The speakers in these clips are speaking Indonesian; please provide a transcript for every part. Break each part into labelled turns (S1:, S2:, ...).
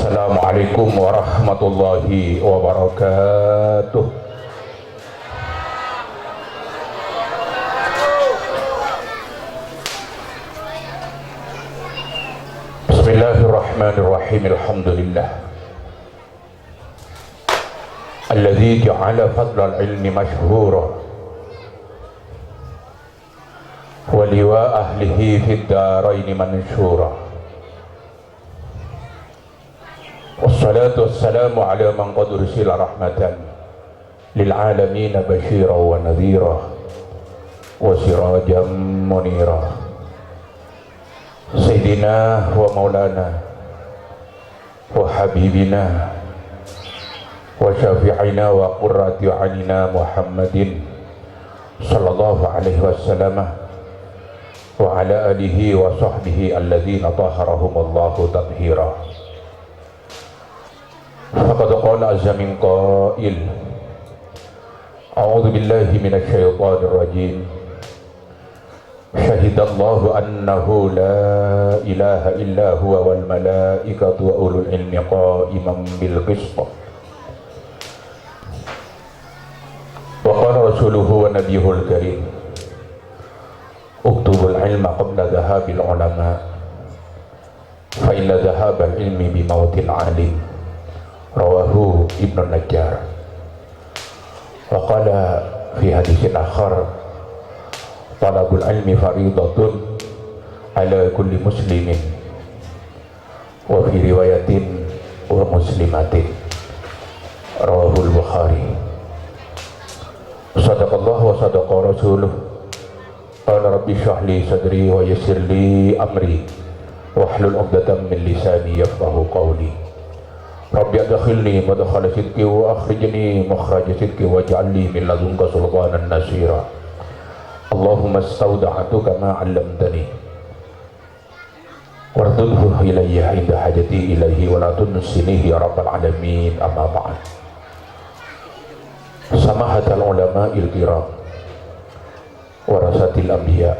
S1: Assalamualaikum warahmatullahi wabarakatuh. Bismillahirrahmanirrahim. Alhamdulillah alladzi ja'ala fadlal ilmi mashhura wa liwa ahlihi fid daraini manshura. Wassalatu wassalamu ala man qad ursila rahmatan lil alamin basyira wa nadhira wa sirajan munira. Sayyidina wa maulana wa habibina wa syafi'ina wa qurrati a'yunina Muhammadin sallallahu alaihi wasallam wa ala alihi wa sahbihi alladzina tahharahumullahu tathira. Faqad qala azza min qail a'udzu billahi minasy syaithanir rajim. Syahidallahu annahu la ilaha illa huwa wal malaikatu wa ulul ilmi qa'iman bil qist. Wa qala rasuluhu wa nabiyuhul karim uktubul ilma qabla dhahabil ulama fa inna dhahabal ilmi bi mautil alim. Rawahu Ibnu Najjar. Wa qala fi haditsin akhar talabul ilmi faridatun ala kulli muslimin wa fi riwayatin wa muslimatin. Rawahul Bukhari. Sadaqallahu wa sadaqa rasuluh. Qala rabbi shrah li sadri wa yassir li amri wahlul 'uqdatam min lisani yafqahu qawli. Rabbi adkhilni madkhala sidqi wa akhrijni makhraja sidqi waj'alni min ladunka sultanan nasira. Allahumma astawda'tuka ma 'allamtani wardudhu ilayya 'inda hajati ilayhi wa la tunsinihi ya rabbal alamin. Amma ba'd. Samahatal ulama'il kiram warasatil anbiya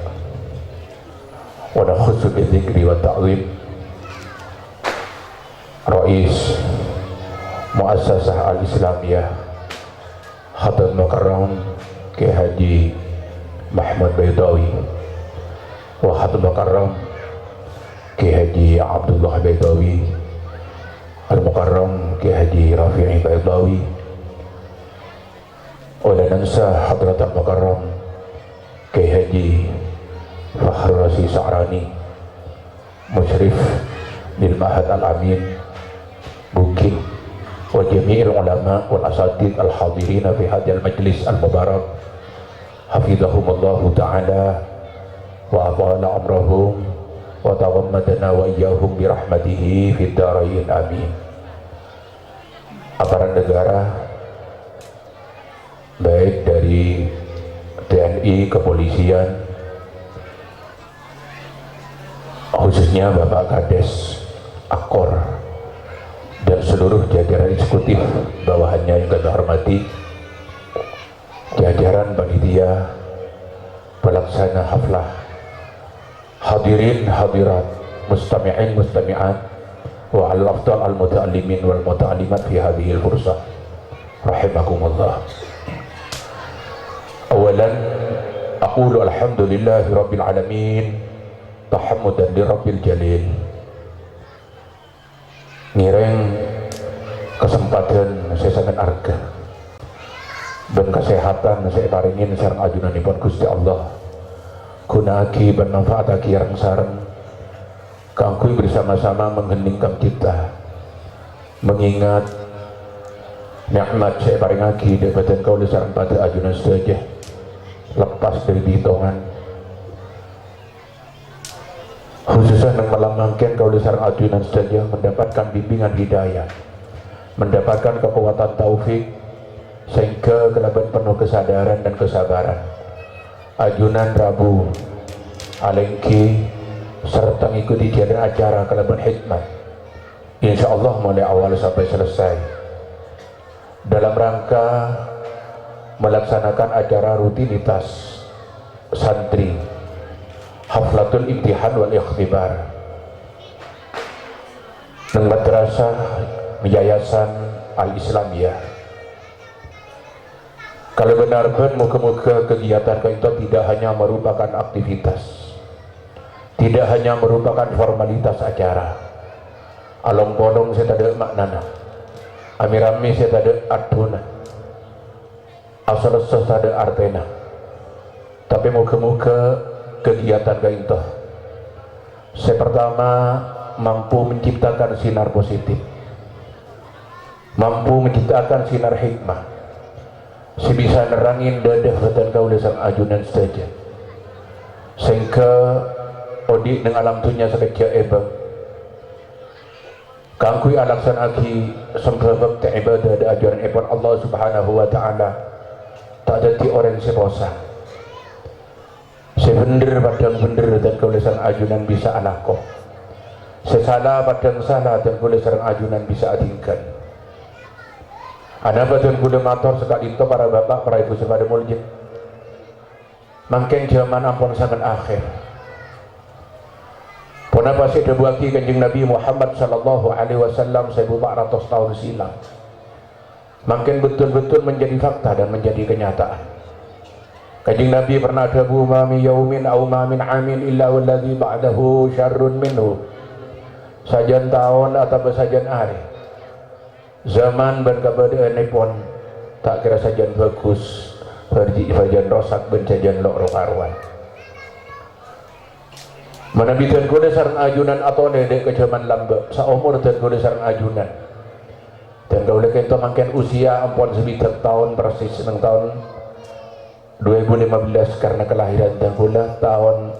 S1: wa nakhussu bi dzikri wa ta'zim Rais Muassasah Al-Islamiyah Khatib Mukarram Kiai Haji Mahmud Baidawi wa Khatib Mukarram Kiai Haji Abdullah Baidawi Al-Mukarram Kiai Haji Rafi'i Baidawi wa la nansa Hadrat Al-Mukarram Kiai Haji Fakhrul Razi Sa'rani Musyrif Lil Ma'had Al-Amin Bukit wa jami'il ulama wal asatid al-hadirina fi hadhal majlis al-mubarak hafizahumullahu ta'ala wa atala amrahum wa taghammadana wa iyyahum bi rahmatihi fid dharain amin. Aparat negara baik dari TNI, kepolisian, khususnya Bapak Kades Akor dan seluruh jajaran eksekutif bawahannya yang kami hormati, jajaran panitia pelaksana haflah, hadirin hadirat, mustami'in mustami'at wa al-afdal al-muta'allimin wal muta'allimat fi hadhihi al-fursah rahimakumullah. Awalan aqulu alhamdulillahi rabbil alamin tahammudan li rabbil jalil. Nireng kesempatan saya sangat arga dan kesehatan saya paringin sareng ajunanipun Gusti Allah gunaki bermanfaat aki yang sareng kangkui bersama-sama mengheningkan kita mengingat nikmat saya paringaki dapatan kau sareng pada ajunan saja lepas dari dihitungan, khususnya yang melambangkan kau sareng ajunan saja mendapatkan bimbingan hidayah, mendapatkan kekuatan taufik sehingga kelaban penuh kesadaran dan kesabaran ajunan Rabu alengki serta mengikuti jalan acara kelaban hikmat insyaallah mulai awal sampai selesai dalam rangka melaksanakan acara rutinitas santri Haflatul Imtihan wal Ikhtibar nang madrasah Yayasan Al-Islamiyah. Kalau benar-benar muka-muka kegiatan itu tidak hanya merupakan aktivitas, tidak hanya merupakan formalitas acara. Along bolong saya tak ada maknana, amirami saya tak ada aduna, asal tak ada artena. Tapi muka-muka kegiatan itu, saya pertama mampu menciptakan sinar positif, mampu menciptakan sinar hikmah, sebisa nerangin dadah dan kaulah sang ajunan saja, sehingga odi dengan alam dunia sekecil ebang kangkui alaksan aki sembahak ibadah dan ajaran ebang Allah subhanahu wa ta'ala tak jadi orang seposa sebener padang bener dan kaulah sang ajunan bisa alakoh, sesalah padang salah dan kaulah sang ajunan bisa adingkan. Ada badan kuda motor sekali itu para bapak, para ibu sepada muljid. Mangkeng zaman ampun sangat akhir. Puna pasti debuaki kanjeng Nabi Muhammad sallallahu alaihi wasallam 1400 tahun silam. Mangkeng betul-betul menjadi fakta dan menjadi kenyataan. Kanjeng Nabi pernah debu ma min yaumin aw ma min amin illa walladzi ba'dahu syarrun minhu. Sajan tahun atau sajan hari. Zaman berkabadaan pun tak kira sajan bagus, sajan rosak ben sajan lok rokaruan. Manabitan kuda sarang ajunan atau nedek ke zaman lamba saumur dan kuda sarang ajunan. Dan kau lihat itu makin usia ampun sebitak tahun persis nang tahun 2015 karena kelahiran dan kuda tahun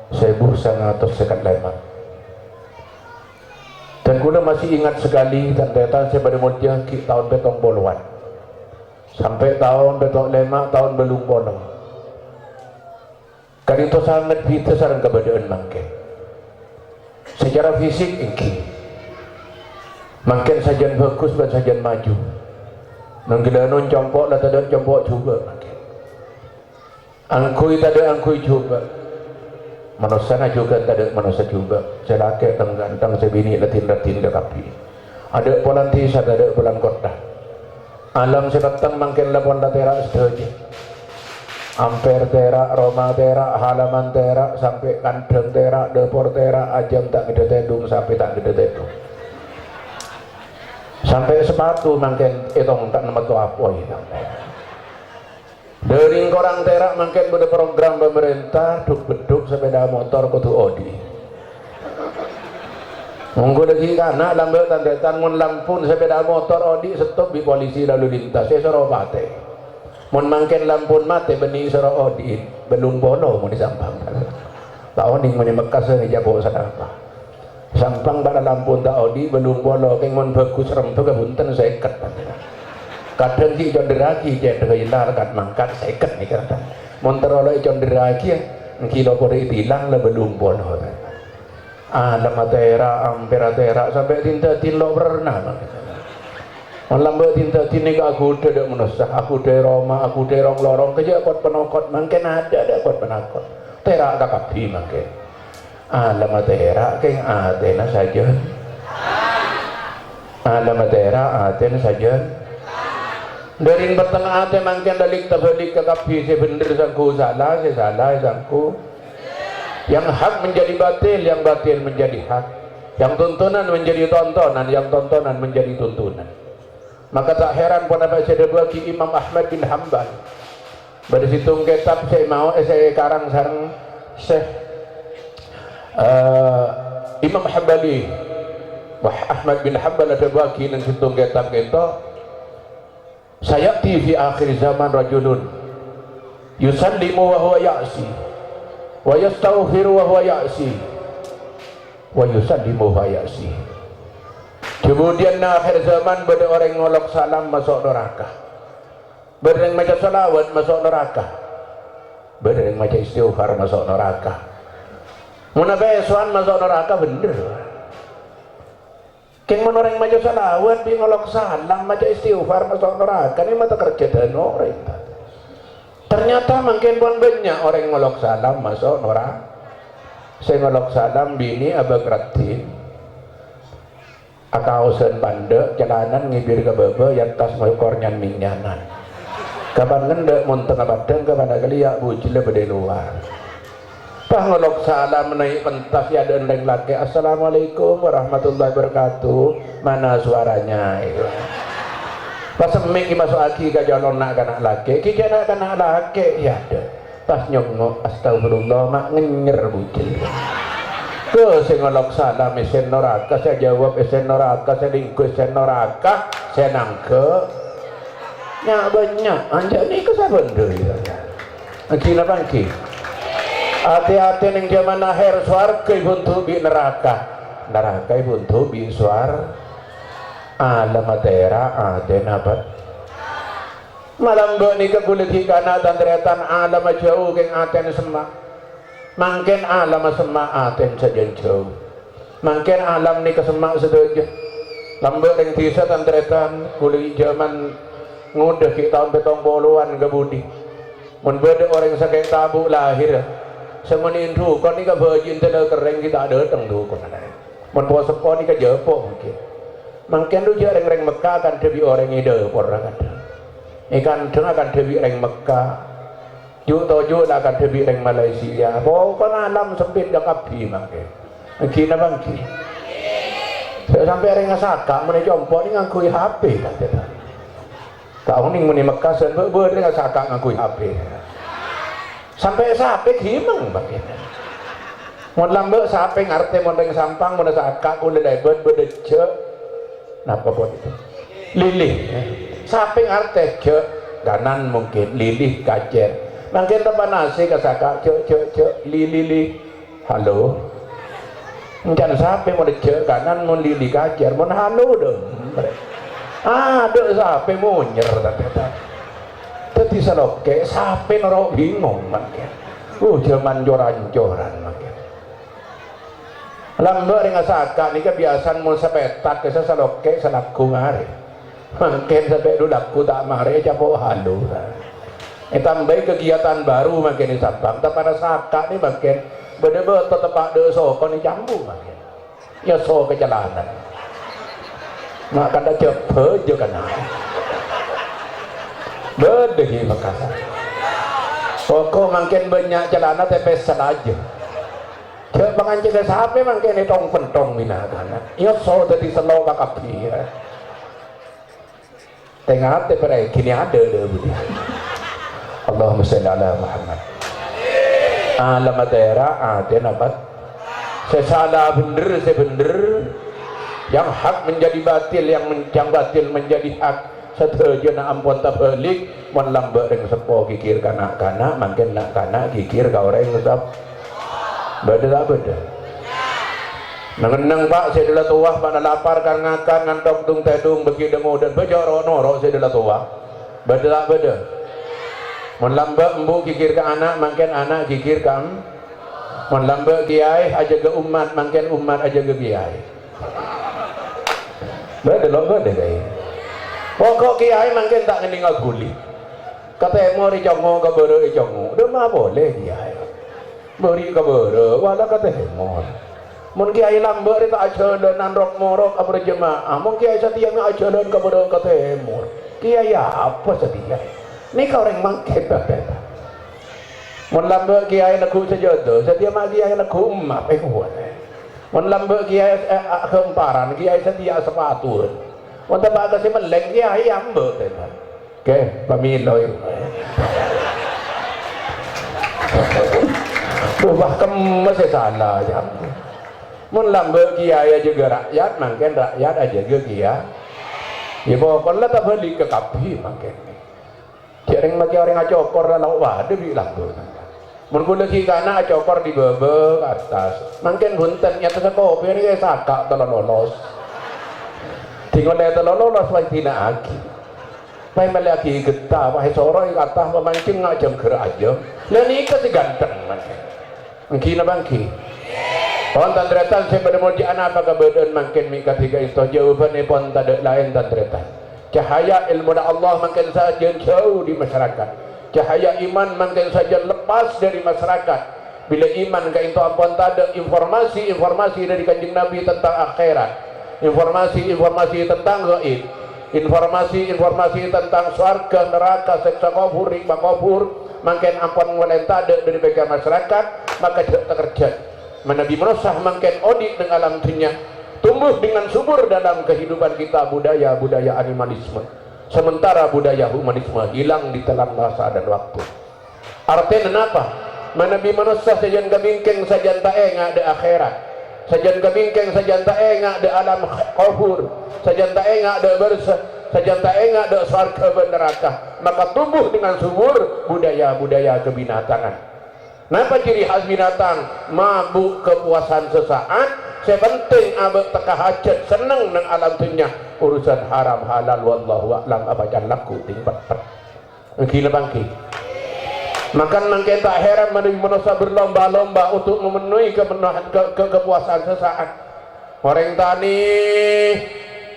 S1: 1995. Dan kuna masih ingat sekali dan datang saya pada mulia tahun betong boluan sampai tahun betong lema tahun belum bolong. Kan itu sangat kita sarang keberadaan mangke. Secara fisik ingki, mangken sajian bagus dan sajian maju. Nanggilanon compok lah tak compok juga mangken. Angkui tak ada angkui juga. Manusia juga tak ada manusia juga. Saya laki ganteng, saya bini latin-latin dekapi. Ada polan tisat, ada polan kota. Alam sekatang mangkin lapon terak sedaja. Ampere terak, Roma terak, halaman terak, sampai kandang terak, dapur terak, ajam tak gede tedung, sampai tak gede tedung. Sampai sepatu mangkin itong tak nama tu apa itu. Dari korang terak mungkin pada program pemerintah duk-beduk sepeda motor kutu odi. Munggu lagi anak lambat tanda mun lampun sepeda motor odi stop di polisi lalu lintas. Saya suruh mati. Mun mungkin lampun mati benih suruh odi belum bono mau disampang. Tahu nih mau Mekah seni jabo sadapa. Sampang pada lampun tak odi belum bono keng mun bagus rempah kebunten saya ikat. Kadang di conderagi dia hilang kat mangkat seket nih kata monteroloi conderagi kilo kode hilang lah belum bono ada matera ampera tera sampai tinta tilo pernah malam tinta tini aku tidak menusah aku dari Roma aku dari rong lorong kerja kot penokot mungkin ada kot penokot tera tak kapi mungkin ada matera keng Athena saja ada matera Athena saja. Dari bertengah hati mungkin dalik terbalik ke kapi saya bener sangku salah saya salah sangku yang hak menjadi batil yang batil menjadi hak yang tuntunan menjadi tontonan yang tontonan menjadi tuntunan. Maka tak heran pada saya bagi Imam Ahmad bin Hanbal bersitung kitab saya mau saya karang sarang Syekh Imam Hambali Ahmad bin Hanbal ada bagi dan situng kitab kita sayati fi akhir zaman rajulun yusallimu wa huwa ya'si wa yastaghfiru wa huwa ya'si wa yusallimu wa ya'si. Kemudian akhir zaman ada orang ngolok salam masuk neraka, ada yang maca salawat masuk neraka, ada yang maca istighfar masuk neraka. Mun besoan masuk neraka bener. Keng orang maca salawat bi ngolok salam maca istighfar masuk neraka ini mata kerja dan orang. Ternyata makin pun banyak orang ngolok salam masuk neraka. Saya ngolok salam bini abag ratin. akausen pande jalanan ngibir ke bebe yang tas mokornyan minyanan kapan ngendek mun tengah badeng kapan kali ya bujile bede luar pah ngelok salam naik pentas ya dendeng laki assalamualaikum warahmatullahi wabarakatuh mana suaranya itu pas semik masuk aki ke jalan nak kanak laki ki kanak laki ya ada pas nyongok astagfirullah mak ngenyer bujil ke saya ngelok salam esen neraka saya jawab esen neraka saya lingkuh esen neraka saya nangke nyak banyak anjak ni ke saban deh akhirnya bangki hati-hati ning zaman akhir swarga ibun tubi neraka ibun tubi suar alam atera ade nabat malam bo ni kebulit hikana dan teretan alam jauh keng aten semak mangken alam semak aten sajen jauh mangken alam ni kesemak sedojo lambo ning tisa dan teretan kulit zaman ngudah ki tahun betong boluan ke budi mun bede orang sakit tabu lahir semenin tu kon ni ka virgin tele kereng kita ada teng tu kon ada mun po sepo ni ka jepo mungkin tu je reng Mekah kan debi orang ide porra kan ikan tengah kan debi reng Mekah ju toju lah kan debi reng Malaysia po kon alam sempit dak api mangke kina bangki sampai reng Asaka mun jompo ni ngangkui HP kan kau ni mun Mekah sen ber reng Asaka ngangkui HP sampai sampai himang bagian mun lambe sampai ngarte mun reng sampang mun Asaka kudu debet bedece napa buat itu lilih sampai ngarte ce kanan mungkin lilih kacer mungkin tempat nasi ke Asaka ce lilih halo jangan sampai mun ce kanan mun lilih kacer mun halo dong ada sampai munyer tadi saloke sampai norok bingung makin zaman joran-joran makin lambe ring Asaka ni kebiasaan mun sepetak ke saloke salakku ngare makin sampai dudakku tak mare capo halu tambah kegiatan baru makin di Sabang tapi pada Asaka ni makin bede-bede tepak de so kon jambu makin ya so ke jalanan mak kada cepet je kana bedehi Makassar pokok makin banyak celana tepes saja cek bangan cek sampai makin tong pentong minagana ya so tadi selo kakapi ya tengah tepere kini ada budi Allahumma shalli ala Muhammad alamat daerah ada nabat sesalah bener yang hak menjadi batil yang batil menjadi hak setuju na ampun tabalik mun lambe ring sepo kikir kanak-kanak mangken nak kanak kikir ka orang tetap beda nangenang pak saya adalah tuah pada lapar kan ngakan ngantok tung tedung bagi demo dan bejoro noro saya adalah tuah beda mun lambe embu kikir ka anak mangken anak kikir kam mun lambe kiai aja ke umat mangken umat aja ke kiai beda gay pokok kiai mungkin tak ngening guli kata mau ricongo ke bere ricongo udah mah boleh kiai beri ke bere wala kata mau mun kiai lambe tak ajalenan rok morok apa jemaah mun kiai setia me ajalan ke bere ke timur kiai apa setia ni kau orang mangket beda mun lambe kiai nak sejodoh setia mak kiai nak umat kuat mun lambe kiai kemparan kiai setia sepatu untuk baga si meleng kiai ambe tenan oke pamiloy ubah masih salah jam mun lambe kiai juga rakyat mungkin rakyat aja ke kiai ya pokoknya tak balik ke kapi mungkin jarang maki orang acokor lalu wadah bilang mun kula ki kana acokor di bebe ke atas mungkin bunten nyata sekopi ini Saka tolong lolos tinggal dia tolong lolos wai tina aki wai melaki getah wai soroi atas memancing ngajam gerak aja dan ini kasi ganteng mungkin bangki pon tandretan saya pada mau anak apa kebedan makin mika tiga itu jawabannya pon tak lain tandretan cahaya ilmu Allah makin saja jauh di masyarakat cahaya iman makin saja lepas dari masyarakat bila iman ke itu ampun tak ada informasi dari kanjeng Nabi tentang akhirat informasi tentang gaib, informasi tentang surga, neraka, siksa kubur, nikmat kubur, makin ampun walen tade dari bagian masyarakat, maka tidak terkerja. Nabi Musa makin odik dengan alam dunia, tumbuh dengan subur dalam kehidupan kita budaya animalisme. Sementara budaya humanisme hilang di telan masa dan waktu. Artinya apa? Nabi Musa sajan kebingkeng sajan tak enggak ada akhirat. Sajan kebingkeng sajan tak enggak ada alam kubur. Sajan tak enggak ada bersah. Sajan tak enggak ada surga dan neraka. Maka tumbuh dengan subur budaya kebinatangan. Napa ciri khas binatang? Mabuk kepuasan sesaat. Saya penting abek teka hajat seneng nang alam dunia. Urusan haram halal wallahu a'lam apa laku tingkat. Gila bangki. Makan mangke tak heran Nabi Musa berlomba-lomba untuk memenuhi kepuasan sesaat. Orang tani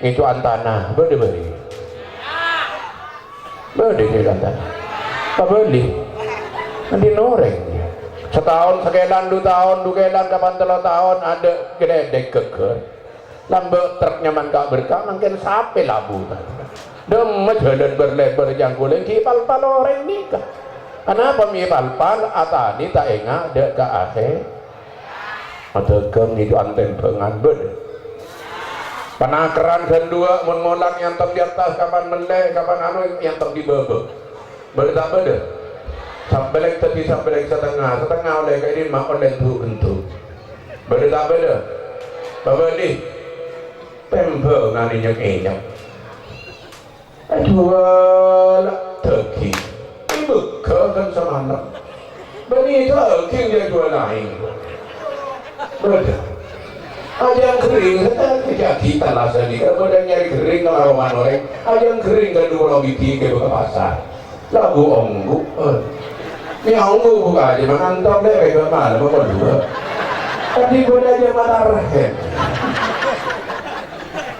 S1: itu antana, beri. Beri ke antana. Apa beli? Nanti noreng. Setahun sekelan, 2 tahun, 2 kelan, kapan 3 tahun ada gede keker. Lambe truk nyaman kak berkah, mungkin sape labu. Demet jalan berlebar jangkulen kipal-pal orang nikah. Kenapa mi pal-pal atani tak enggak dek ke akhir. Ada geng itu anten pengan bede. Penakaran dan 2 mengolang yang di atas kapan melek, kapan anu yang di bawah. Bede tak bede. Sampai tadi sampai setengah oleh kayak ini mak oleh untuk beda tak beda bapak ini pembe ngani nyek aduh teki ibu kan sama anak beni teki dia dua lain beda ada yang kering kita lah sendiri kalau ada nyari kering kalau orang ada yang kering kan dua lagi tiga ke pasar lagu onggu ini onggu buka aja mengantok deh kayak mana apa dua tadi gue aja mata rehet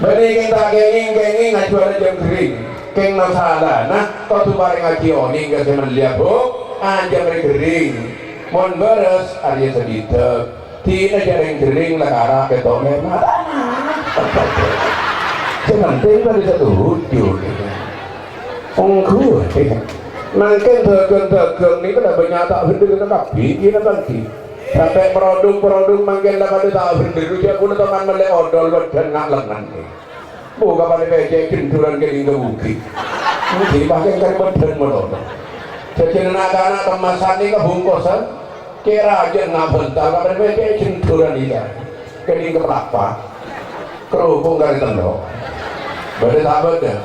S1: bening tak kenging ngajuan jam kering keng masalah nah kau tuh bareng ngaji oning gak sih melihat aja kering mon beres ada sedikit tidak jaring kering lah arah ke tongeng mata sementing pada satu hujur onggu makin dagang ini kan banyak tak bener tapi ini lagi sampai produk makin dapat tak bener dia pun teman melek odol dan nggak lengan buka pada becek cenduran ke hingga bukit mungkin makin kan bener melodol jadi anak-anak kemasan ini kebungkusan kira aja nggak bentar pada becek cenduran ini ke hingga berapa kerupuk dari tendok bener tak bener.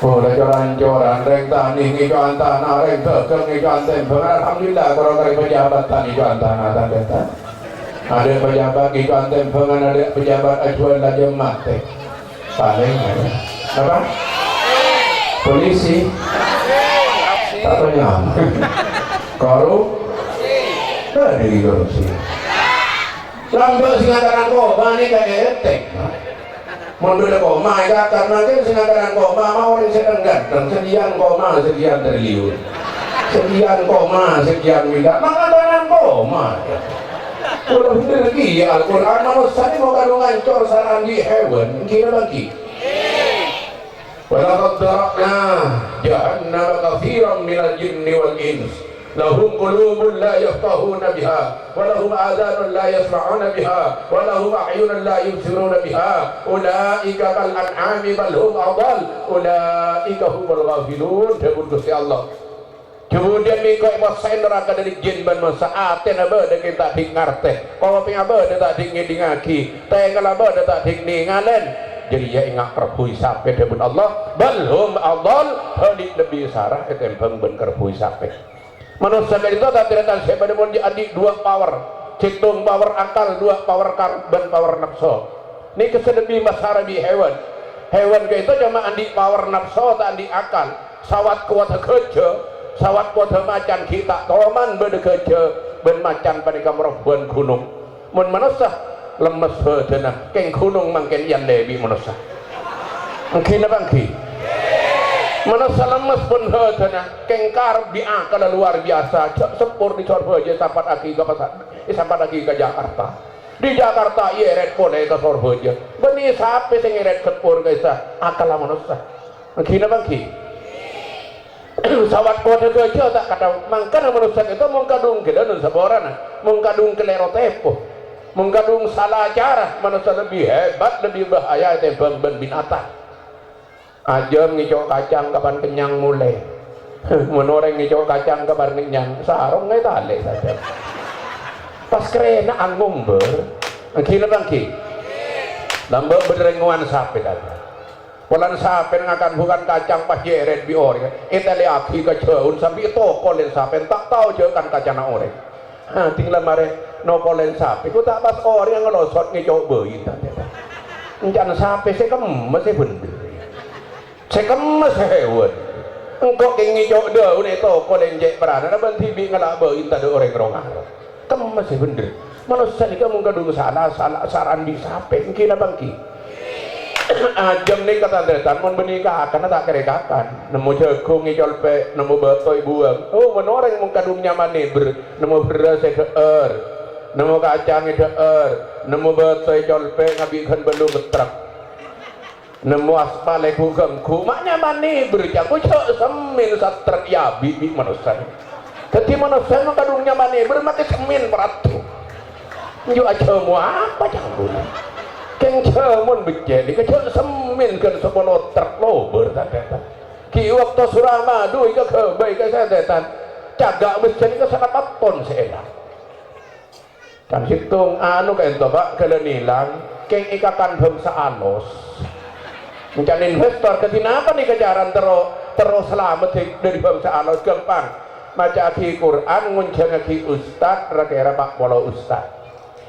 S1: Oh, lancoran reng tani itu antana reng dagang itu anten. Alhamdulillah kalau dari pejabat tani itu antana tanda. Ada pejabat itu anten pengen ada pejabat ajuan aja mati. Paling ada. Apa? Polisi. Apa yang? Dari korupsi. Lambat singkatan koma ini kayak etek. Mundur koma ya karena kan singkatan koma mau orang sedang ganteng sekian koma sekian triliun sekian koma sekian miliar mengatakan koma udah bener lagi ya Al-Quran manusia ini mau kandung ngancor saran di hewan gila lagi walaqad dara'na jahannama katsiran minal jinni wal ins lahum qulubun la yafqahuna biha wa lahum adhanun la yasma'una biha wa lahum a'yunun la yubsiruna biha ulaika kal an'ami bal hum adall ulaika humul ghafilun dawuh Gusti Allah. Kemudian miko emosi neraka dari jin ban masa aten aba de kita dengar teh kalau ping aba de tak dingaki teh kalau aba de tak ngalen jadi ya ingat kerpui sampai debun Allah bal hum adall hadik lebih sarah etempeng ben kerpui sampai manusia itu tak terletak siapa pun diadik 2 power citung power akal 2 power karban power nafsu ini kesedebi masarabi hewan ke itu cuma andi power nafsu tak andi akal sawat kuat kerja sawat kuat macan kita toman beda kerja ben macan pada kamrobuan gunung mun manusia lemes bedena keng gunung mangken yang lebih manusia mungkin apa mungkin manusia lemes pun hedana kengkar di akal luar biasa sepur di Surabaya sampai lagi ke pasar sampai lagi ke Jakarta di Jakarta ieret boleh ke Surabaya beni sampai sing ieret sepur guys akal manusia gini bangki sawat kode gajah tak kata mangkana manusia itu mengkadung kita dan seborana mengkadung kelero tepo mengkadung salah cara manusia lebih hebat lebih bahaya tembang ben binatang aja ngicok kacang kapan kenyang mulai menoreng ngicok kacang kapan kenyang sarong ngai tale saja pas kerena anggung ber gila bangki nambah berenguan sapi tadi walan sapi ngakan bukan kacang pas jeret bior itali aki keceun sampai toko len sapi tak tahu kan kacang orek tinggal mare nopo len sapi ku tak pas orang yang ngelosot ngicok beui tadi encan sapi saya kemes bener saya kemes hewan engkau ngicok daun itu toko len jek perana banti bi ngelak beui tadi orang rongar kemes bener manusia ini kamu kadung salah saran di sapi mungkin bangki jam ni kata detan mon benikah karena tak kerekakan nemu jagung ngicol pe nemu batoy buang oh menoreng mung kadung nyaman nih nemu beras deer nemu kacang deer nemu batoy colpe ngabikan belum betrak nemu aspal ku mak nyaman nih berjago cok semin satrak ya bibi manusia jadi manusia mung kadung nyaman nih bermati semin peratu njuk aja mu apa jangan keng cemun becek dikecek semin kan sepuluh truk lober tatan ki waktu Suramadu ika kebaik ke setan cagak becek ika sangat ton seenak kan hitung anu kayak itu pak kelenilang keng ikakan bangsa alos mencari investor ketinapa nih kejaran terus selamat dari bangsa alos gampang maca aki Quran nguncang aki ustad rakira pak polo ustad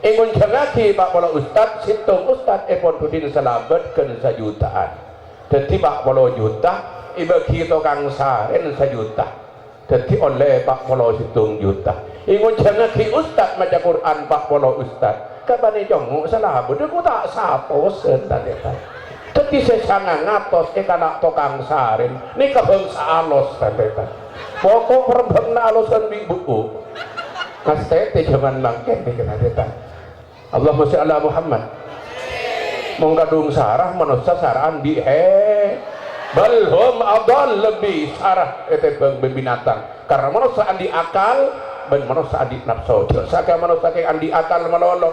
S1: ingun jangaki pak polo ustad situng ustad epon selamat ke sejutaan jadi pak polo juta ibagi tokang saren sejuta jadi oleh pak polo situng juta ingun jangaki ustad maca Quran pak polo ustad kapan jonguk selamat aku tak sapos entar jadi sesanga ngatos kana tokang saren ini kebangsa alos entar pokok perbang alosan di buku kastete zaman mangken nih kena Allahumma sholli ala Muhammad mengkadung sarah manusia saraan di balhum adal lebih sarah itu binatang karena manusia andi akal dan manusia andi nafsu saka manusia kayak andi akal melolo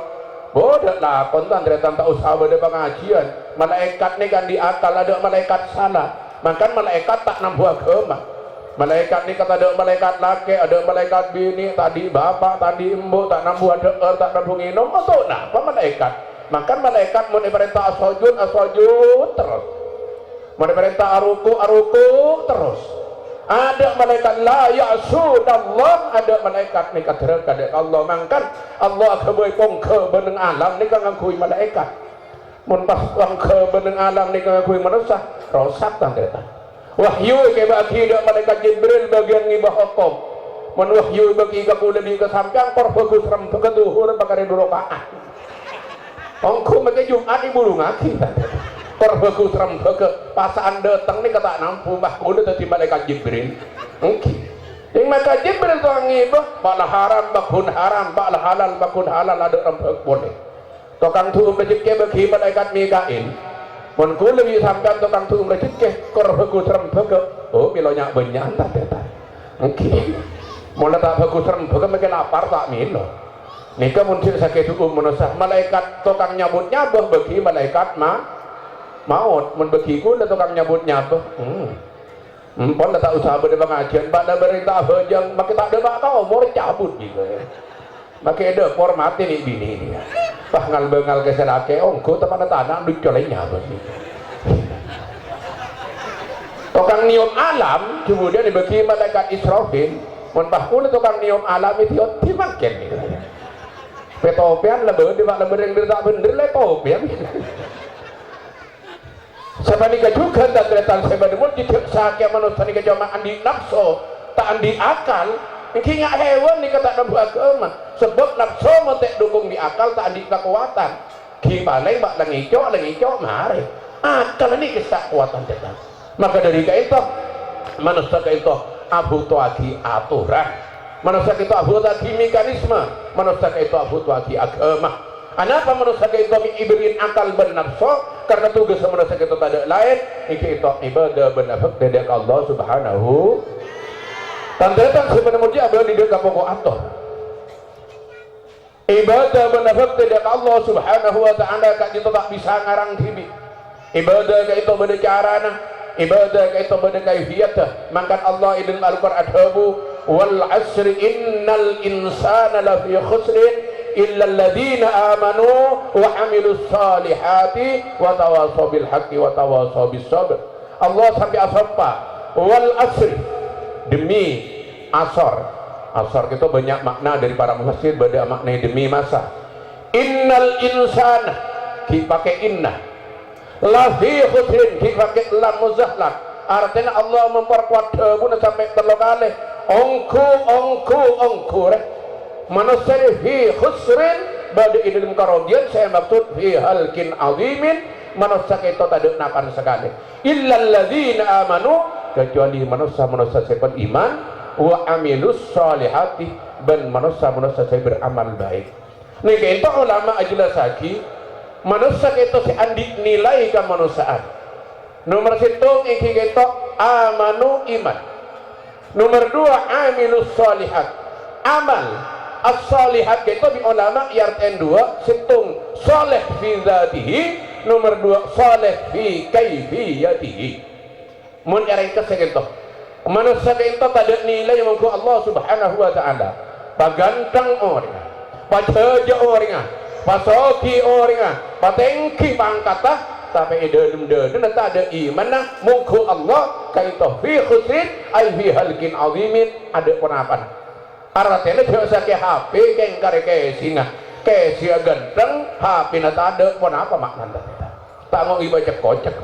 S1: bodoh lah kontan ternyata tak usah ada pengajian malaikat nih kan di akal ada malaikat salah makan malaikat tak nampu agama malaikat ni kata ada malaikat laki ada malaikat bini tadi bapak tadi embu tak nampu ada tak nampu nginum atau nah apa malaikat makan malaikat mau diperintah asojud terus mau diperintah aruku terus ada malaikat la ya'sud Allah ada malaikat ni kata Allah makan Allah keboy pongke beneng alam ni kan ngakui malaikat mun pas pongke beneng alam ni kan ngakui manusia rosak tanda wahyu ke bagi dak malaikat Jibril bagian ngibah hukum mun wahyu bagi ka kula di kasampang kor bagus ram keduhur bakare durokaat ongko make Jumat ibu ngaki kor bagus ram ke pasaan datang ni kata nampu mbah kula dadi malaikat Jibril engki ing malaikat Jibril tu ngibah bala haram bakun haram bala halal bakun halal ada ram boleh tokang tu becike bagi malaikat Mikail mun kula lebih sampean tukang tu umrah cekeh kor bagus rem bege oh milo nyak banyak tak oke mun tak bagus rem bege make lapar tak milo nika mun sik sakit manusia malaikat tukang nyabut nyabah bagi malaikat maut mun bagi kula tukang nyabut nyabah pon tak usah bade pengajian pada berita bejang make tak ada kau mau cabut gitu make ada formatin ni bini ni pangal bengal ke selake ongko teman tanah du colenya begitu tukang nium alam kemudian dibagi malaikat Israfil mun bahkul tukang nium alam itu dimakan ni petopian lebih di mak lebih yang tak bener le topian sebaliknya juga dan terletak sebaliknya tidak sakit manusia ni kejaman andi nafsu tak andi akal ini nggak hewan nih kata nampu agama sebab nafsu mentek dukung di akal tak andi kekuatan gimana mbak lengicok mari akal ini kisah kekuatan tetap maka dari itu manusia itu abu tuagi aturan manusia itu abu tuagi mekanisme manusia itu abu tuagi agama Anapa manusia kita ibrin akal bernafsu karena tugas manusia kita tak ada lain iki itu ibadah bernafsu dari Allah Subhanahu. Tanda-tanda sebenarnya abang di dekat pokok atau ibadah bernafsu dari Allah Subhanahu wa taala kak kita tak bisa ngarang tibi. Ibadah kak itu bercarana, ibadah kak itu berkaifiyat. Maka Allah idin al-Qur'an adabu wal asri innal insana lafi khusrin illa alladhina amanu wa amilus salihati wa tawasaw bil haqqi wa tawasaw bis sabr. Allah sampai asapa wal asri demi asar. Asar itu banyak makna dari para mufassir, ada makna demi masa. Innal insana ki pakai inna lafi khusrin ki pakai lam muzahlah. Artinya Allah memperkuat pun sampai terlalu kali ongku manusia fi khusrin pada idul karogian saya maksud fi halkin azimin manusia itu tak ada napan sekali illal ladzina amanu kecuali manusia sepat iman wa amilus salihati dan manusia saya beramal baik. Nih kita ulama ajelas lagi manusia itu seandik nilai kemanusiaan. Nomor satu iki kita amanu iman. Nomor dua amilus salihat amal as-salihat kita di ulama yarten dua situng soleh fi dzatihi nomor dua soleh fi kaifiyatihi mun yarengkes gitu manusia itu tak ada nilai yang mengku Allah Subhanahu wa ta'ala pagantang orang pajaja orang pasoki orang patengki pangkatah tapi dalam tak ada iman mungku Allah kaito fi khusrin ay fi halkin azimin ada penapan artinya biasa ke HP keng kare ke singa ke sia ganteng HP na tak ada penapa makna tak mau ibaca kocak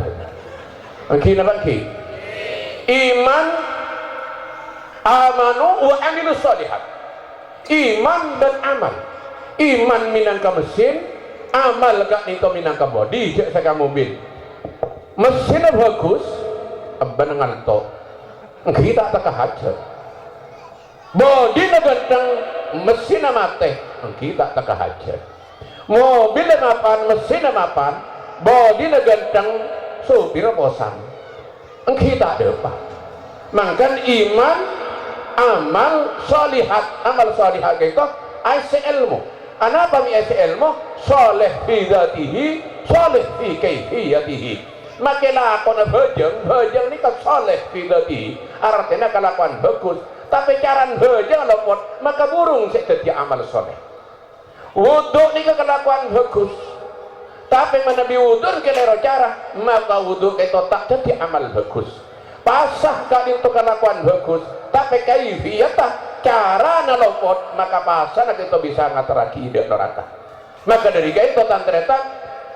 S1: angki na bangki iman amanu wa amilus shalihat iman dan amal iman minangka mesin amal kak nito minangka body cek saya mobil mesinnya bagus abang ngantok kita tak hajat body na ganteng mesinnya mate kita tak hajat mobilnya mapan mesinnya mapan body na ganteng supir bosan kita ada apa makan iman amal salihat itu aise ilmu anapa mi aise ilmu soleh fi dzatihi soleh fi kaifiyatihi maka lakon bejeng ni kan soleh fi dzatihi artinya kelakuan bagus tapi cara bejeng lepot maka burung seketia amal soleh wudu ni kelakuan bagus tapi menabi wudu kelero cara maka wudu itu tak jadi amal bagus pasah kali untuk kelakuan bagus tapi kaifiyatah cara nalopot maka pasah kita bisa ngataraki ide neraka maka dari itu tantreta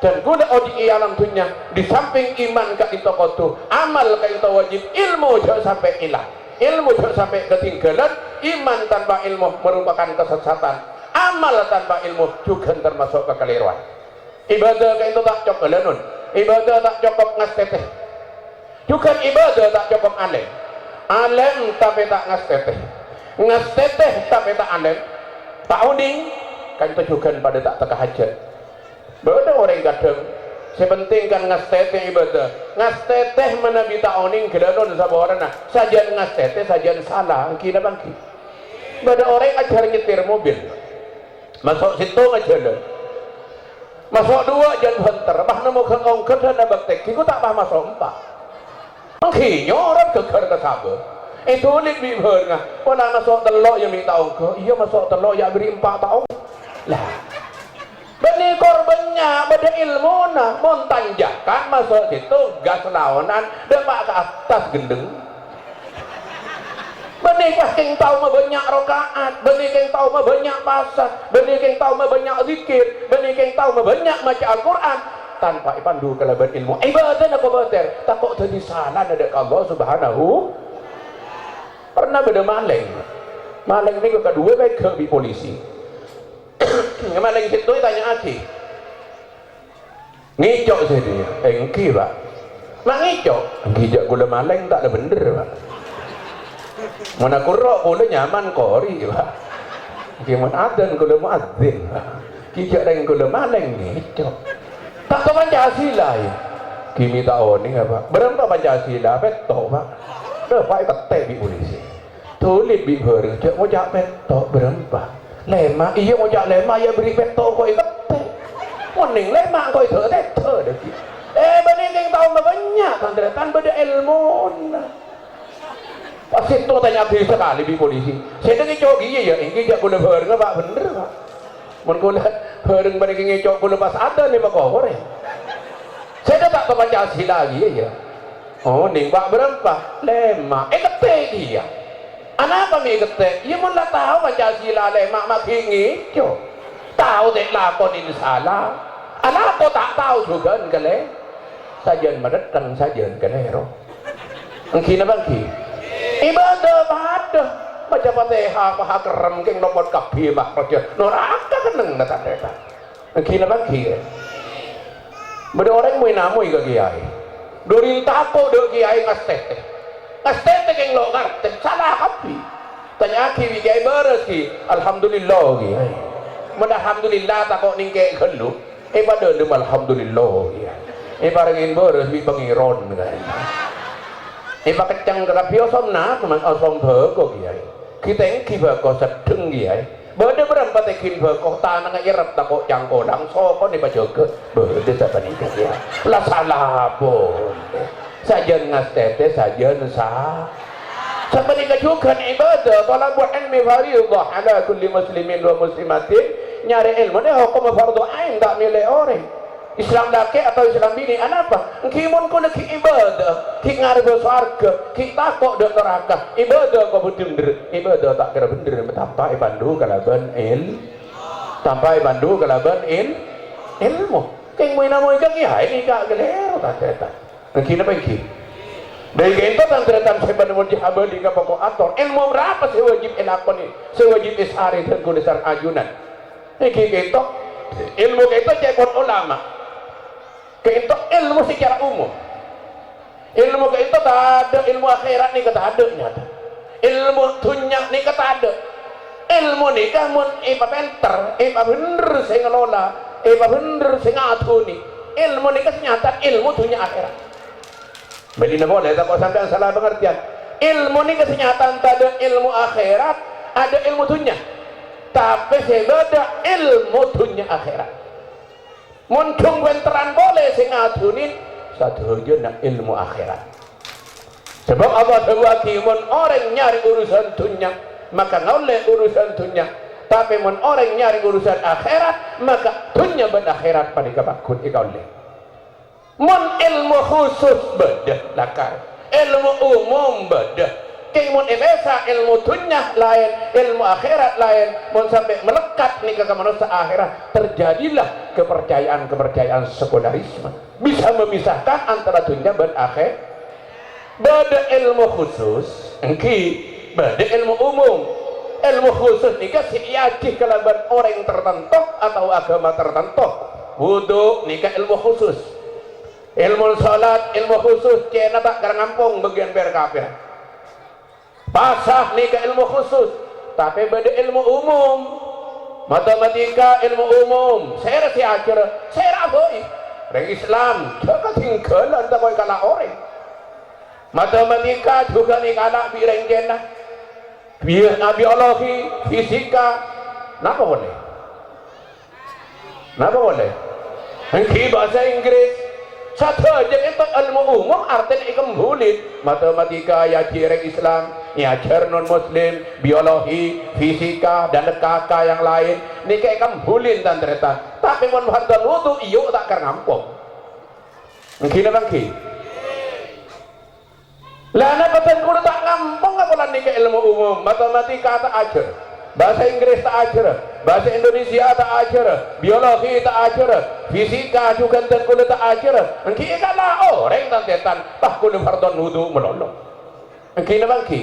S1: dan guna oji alam dunia di samping iman ka itu kotu amal ka itu wajib ilmu jangan sampai hilang ilmu jangan sampai ketinggalan iman tanpa ilmu merupakan kesesatan amal tanpa ilmu juga termasuk kekeliruan ibadah ka itu tak cukup lenun ibadah tak cukup ngasteteh juga ibadah tak cukup alim tapi tak ngasteteh tapi tak alim tak uning kan itu juga pada tak terkahajat beda orang kadang sepenting kan ngasteteh ibadah ngasteteh menabi tak uning gelanun saborana sajian ngasteteh sajian salah kira bangki beda orang ajar nyetir mobil masuk situ ngajalan masuk dua jangan hantar bah nemu ke ongkir dan baktek aku tak paham masuk empat menghinya orang keker kesabar itu unik bibir ngah pada masuk telok yang minta ongkir iya masuk telok yang beri 4 tahun lah benih korbannya pada ilmu nah montanjakan masuk situ gas lawanan depak ke atas gendeng benih yang tahu mah banyak rokaat benih yang tahu mah banyak pasah benih yang tahu mah banyak zikir benih yang tahu mah banyak baca Al-Quran tanpa pandu kelebihan ilmu ibadah nak bater takut jadi salah ada Allah Subhanahu pernah beda maling ini kedua baik ke di polisi maling situ tanya aki ngicok sih dia engki pak mak ngicok ngicok gula maling tak ada bener pak mana kurok gula nyaman kori pak gimana adan gula muadzin pak kijak reng kula maleng gitu tak tahu Pancasila ya kimi tahu nih apa berapa Pancasila petok pak berapa ketek di polisi tulis di hari cek mau jak petok berapa lema iya mau jak lema ya beri petok kok ketek moning lema kok itu teter deh bening yang tahu banyak kan beda ilmu pasti itu tanya habis sekali di polisi saya dengar cowok iya ya ini jak kula bareng pak bener pak mengkula bareng bareng ngecok kula pas ada nih pak kor ya saya tak tahu Pancasila lagi ya oh nih pak berapa lema ketek dia anak apa nih ketek ya mulai tahu Pancasila lema makin ngecok tahu dek lakonin salah anak aku tak tahu juga enggak sajian meretang sajian kenero mungkin apa ki ibadah pada baca Fatihah paha kerem keng lopot kapi mak kerja noraka keneng data mungkin apa ki beda orang mau namu ke kiai dorin tako do kiai ngastete keng lo ngerti salah kapi tanya ki kiai beres ki alhamdulillah kiai alhamdulillah tako ningke kelu pada dem alhamdulillah kiai barengin beres bi pengiron kan pak kecang kerapio somna teman osom bego kiai kita yang kiba ko sedeng kiai bade berapa tekin bego tanah irep tako cangkodang soko nih bajoge bade siapa nih kiai lah salah pun sajen ngastete sajen sah siapa nih juga ibadah kalau buat ilmi fariidah ala kulli muslimin wa muslimatin nyari ilmu nih hukum fardu ain tak milih orang Islam laki atau Islam bini apa? Kimun ku lagi ibadah, ki ngarep surga, ki takok dok neraka. Ibadah kok bener, ibadah tak kira bener, tanpa bandu kalaban tanpa bandu kalaban ilmu. Keng mau namu ikan ya ini kak gelero tak cerita. Mungkin apa iki? Dari itu tan cerita saya mau dihabal di kapoko ator. Ilmu berapa sih wajib elakoni? Sewajib isari dan kudesar ajunan. Iki itu ilmu itu cekot ulama. Itu ilmu secara umum ilmu itu tak ada ilmu akhirat nih kata ada nyata ilmu dunia nih kata ada ilmu nih kamu penter bener saya ngelola bener saya ngatur nih ilmu nih kesenyata ilmu dunia akhirat beli boleh tak kau sampai salah pengertian ilmu nih kesenyataan tak ada ilmu akhirat ada ilmu dunia tapi saya beda ilmu dunia akhirat muncung wenteran boleh sing ngadunin satu nak ilmu akhirat sebab Allah mun orang nyari urusan dunia maka ngoleh urusan dunia tapi mun orang nyari urusan akhirat maka dunia dan akhirat pada kabakun ikoleh mun ilmu khusus beda lakar ilmu umum beda mun emesa ilmu dunia lain ilmu akhirat lain mun sampai melekat nih ke manusia akhirat terjadilah kepercayaan sekularisme bisa memisahkan antara dunia dan akhirat beda ilmu khusus beda ilmu umum ilmu khusus nih kasih yajih kalaban orang tertentu atau agama tertentu wudhu nikah ilmu khusus ilmu salat ilmu khusus cina tak ngampung bagian berkafir basah nih ke ilmu khusus tapi beda ilmu umum matematika ilmu umum saya rasa ajar saya raboi orang Islam jangan tinggalan tak boleh kalah orang matematika juga nih kalah bireng jenah biologi fisika kenapa boleh mungkin bahasa Inggris satu aja itu ilmu umum artinya ikam bulit matematika ya jirek Islam ya non muslim biologi fisika dan kakak yang lain ini kayak ikam bulin dan ternyata tapi mun hadal wudu iyo tak kernampung mungkin apa ki lana betul kudu tak ngampung apa nih ke ilmu umum matematika tak ajar bahasa Inggris tak ajar bahasa Indonesia tak ajar biologi tak ajar fisika juga dan kudu tak ajar mungkin kalah orang tantetan tak kudu fardon wudu melolong mungkin apa ki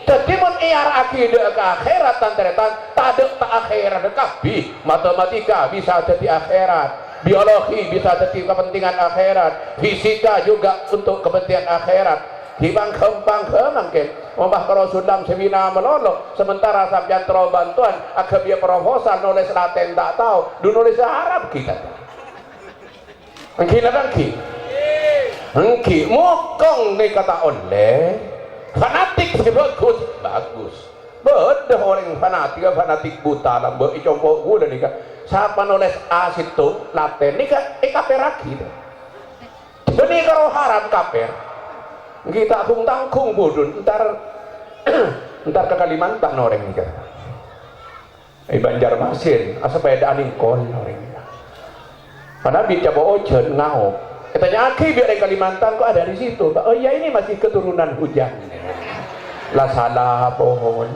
S1: jadi mun iar akidah ke akhirat tantetan tak akhirat kabi matematika bisa jadi akhirat biologi bisa jadi kepentingan akhirat fisika juga untuk kepentingan akhirat dibangkem mungkin membah karo sundam semina melolo sementara sampeyan tro bantuan agak dia proposal nulis Latin tak tahu du nulis Arab kita mungkin apa mungkin mokong nih kata oleh fanatik sih bagus beda orang fanatik buta lah icompo gue nih kak siapa nulis A situ Latin nih kak peraki ini kalau haram kaper kita tangkung budun ntar ke Kalimantan orang ini kan Banjarmasin sepeda ningkol orang ini karena bicara ojen ngau katanya aki biar di Kalimantan kok ada di situ oh iya ini masih keturunan hujan lah salah pohon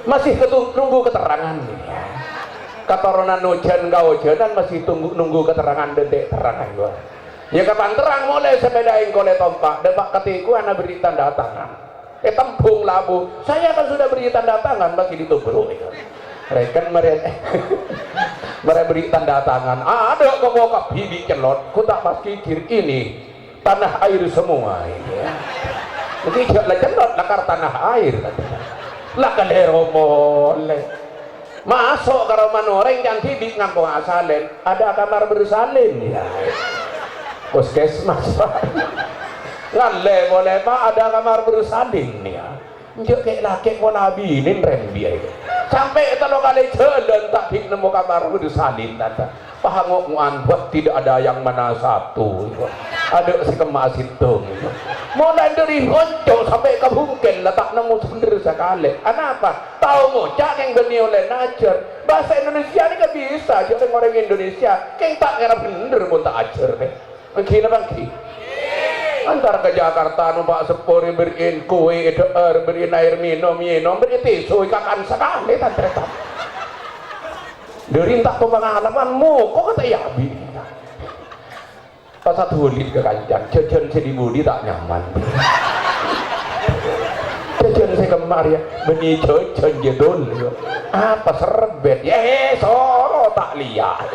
S1: masih nunggu keterangan keturunan hujan kau hujanan masih nunggu keterangan detik terangan gua ya kapan terang mulai sepeda ingkol tompak depak ketiku anak beri tanda tangan tempung labu saya kan sudah beri tanda tangan masih ditubruk mereka mereka beri tanda tangan ada kok mau bibi celot ku tak pas kikir ini tanah air semua ini ya jadi jangan celot lakar tanah air lah kalero boleh masuk ke rumah orang yang bibi ngampung asalen ada kamar bersalin ya puskesmas ngalle boleh pak ada kamar bersalin ya njok kayak laki mau nabi ini rembi aja sampai kalau kali jalan tak nemu kamar bersalin tanda pahangok buat tidak ada yang mana satu ada sekemas itu mulai dari honco sampai ke bungkel letak nemu sendiri sekali kenapa tahu mau cak yang beni oleh najar bahasa Indonesia ini gak bisa jadi orang Indonesia yang tak kira bener pun tak ajar deh begini bangki antar ke Jakarta numpak sepuri beriin kue beriin air minum beriin tisu ikakan sekali tante dari tak pengalamanmu kok kata ya bi pas satu lit ke kancan jajan si budi tak nyaman jajan si kemar ya beni jajan jedul apa serbet ya soro tak lihat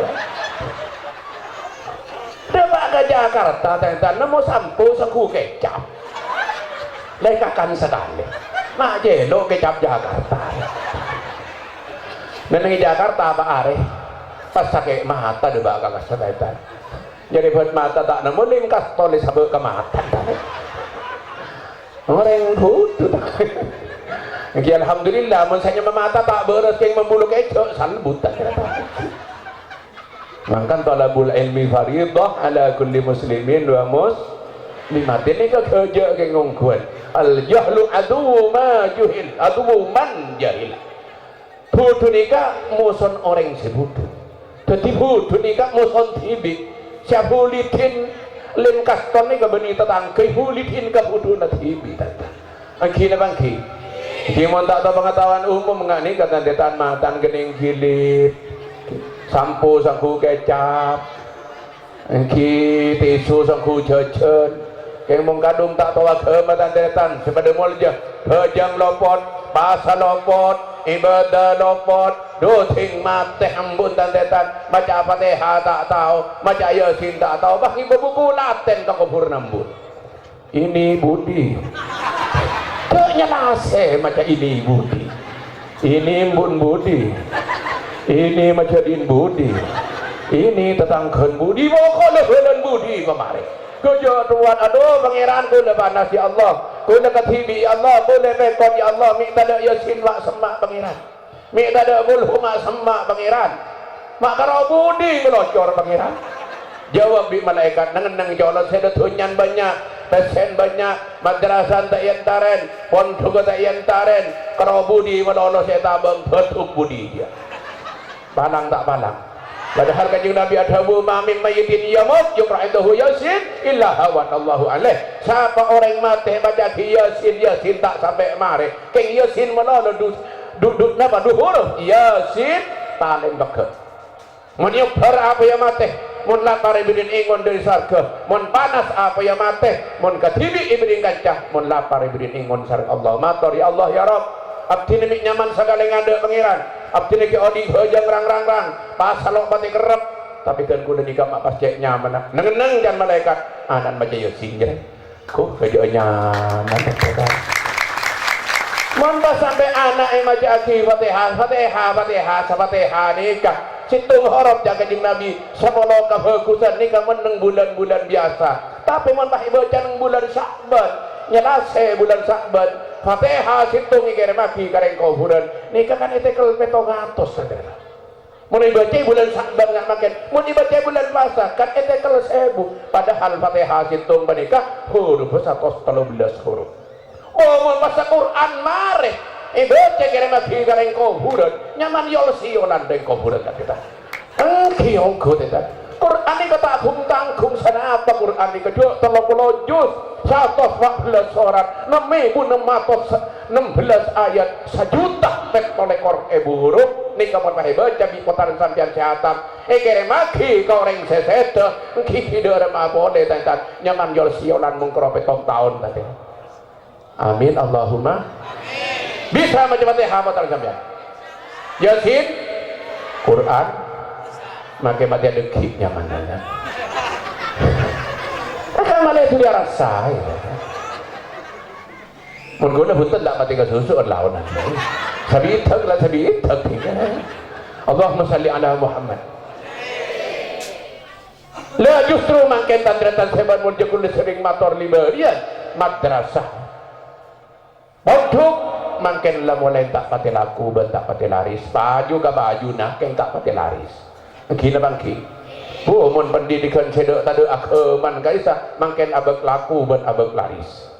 S1: depak ke Jakarta tentang nemu sampo seku kecap lekakan sekali mak jelo kecap Jakarta nengi Jakarta apa are pas sakit mata debak kakak setetan jadi buat mata tak nemu lingkas tulis sabuk ke mata orang butuh alhamdulillah misalnya mata tak beres yang membulu kecok salbutan Mangkan talabul ilmi faridah ala kulli muslimin wa muslimatin ini kerja ke ngongkuan al jahlu adu ma juhil adu man jahil budu nikah muson orang sebudu jadi budu nikah muson tibi siabulitin lim kaston ni kebeni tetangkai bulitin ke budu na tibi akhirnya bangki Kimon tak tahu pengetahuan umum mengenai kata detan matan gening gilit sampo sangku kecap engki tisu sangku jajan keng mong kadung tak tahu kematan detan sepada mulja hejang lopot pasal lopot ibadah lopot doting mate ambun tandetan baca Fatihah tak tahu baca Yasin tak tahu bagi buku Latin tak kubur nambun ini budi nyelase macam ini budi ini bun budi ini macam din budi ini tetangkan budi pokoknya bulan budi kemarin kerja tuan aduh pangeran ku lepas nasi Allah ku dekat hibi Allah boleh rekod ya Allah minta ada yasin mak semak pangeran minta ada bulhu mak semak pangeran mak karau budi melocor pangeran jawab di malaikat nang jolot saya tunyan banyak pesen banyak madrasah tak yantaren pondok tak yantaren karau budi melolos saya tabang betul budi dia palang tak palang padahal kanjeng Nabi adhabu ma'min mayyitin yamut yuqra'indahu yasin illa hawan Allahu alaih siapa orang mati baca di yasin tak sampai mare keng yasin menolong duduk napa huruf yasin paling dekat menyubar apa yang mati mun lapar ibrin ingon dari sarga mun panas apa yang mati mun katibi ibrin kancah mun lapar ibrin ingon sarga Allah matur ya Allah ya Rabb abdi ini nyaman segala ngada pangeran abdi ini odi hojang rang pasalok pati kerep tapi kan kuda nikah mak pas cek nyaman neng kan malaikat anan baca yasin jere Kok kerja nyaman kan? Mamba sampai anak yang maca Fatihah, Fatihah nikah. Situng horop jaga jeng Nabi sepuluh kebagusan nikah meneng bulan-bulan biasa. Tapi mun bae baca nang bulan Sya'ban, nyelase bulan Sya'ban, Fatihah situng iki maki kareng kuburan. Nikah kan etekel 700 saudara. Mun dibaca bulan Sya'ban nggak makin, mun dibaca bulan puasa kan etekel 1000. Padahal Fatihah situng menikah huruf 113 huruf. Oh mun baca Quran mare baca kira maki kareng kuburan, nyaman yol siolan deng kuburan kita. Engkiong kita. Quran ini kata tanggung sana apa Quran ini kedua 30 juz 114 surat 6.616 ayat 1.000 tek kolekor huruf ini kapan pakai baca di putaran sampian sehatan kere maki kau reng sesete kiki dere mabode tantan nyaman yol siolan mengkerope tahun tadi. Amin Allahumma bisa macam-macam putaran sampian Yasin Quran makai mati ada kiknya mana akan malah itu dia rasa menggunakan hutan tak mati ke susu lawan sabi itak lah sabi itak Allahumma salli ala Muhammad lah justru makai tandratan sebar munjukul sering motor liberian madrasah bodoh makin lah mulai tak pati laku tak pati laris baju ke baju nak yang tak pati laris gila bangki mun pendidikan cedek tade akaman kaisa makin abek laku ben abek laris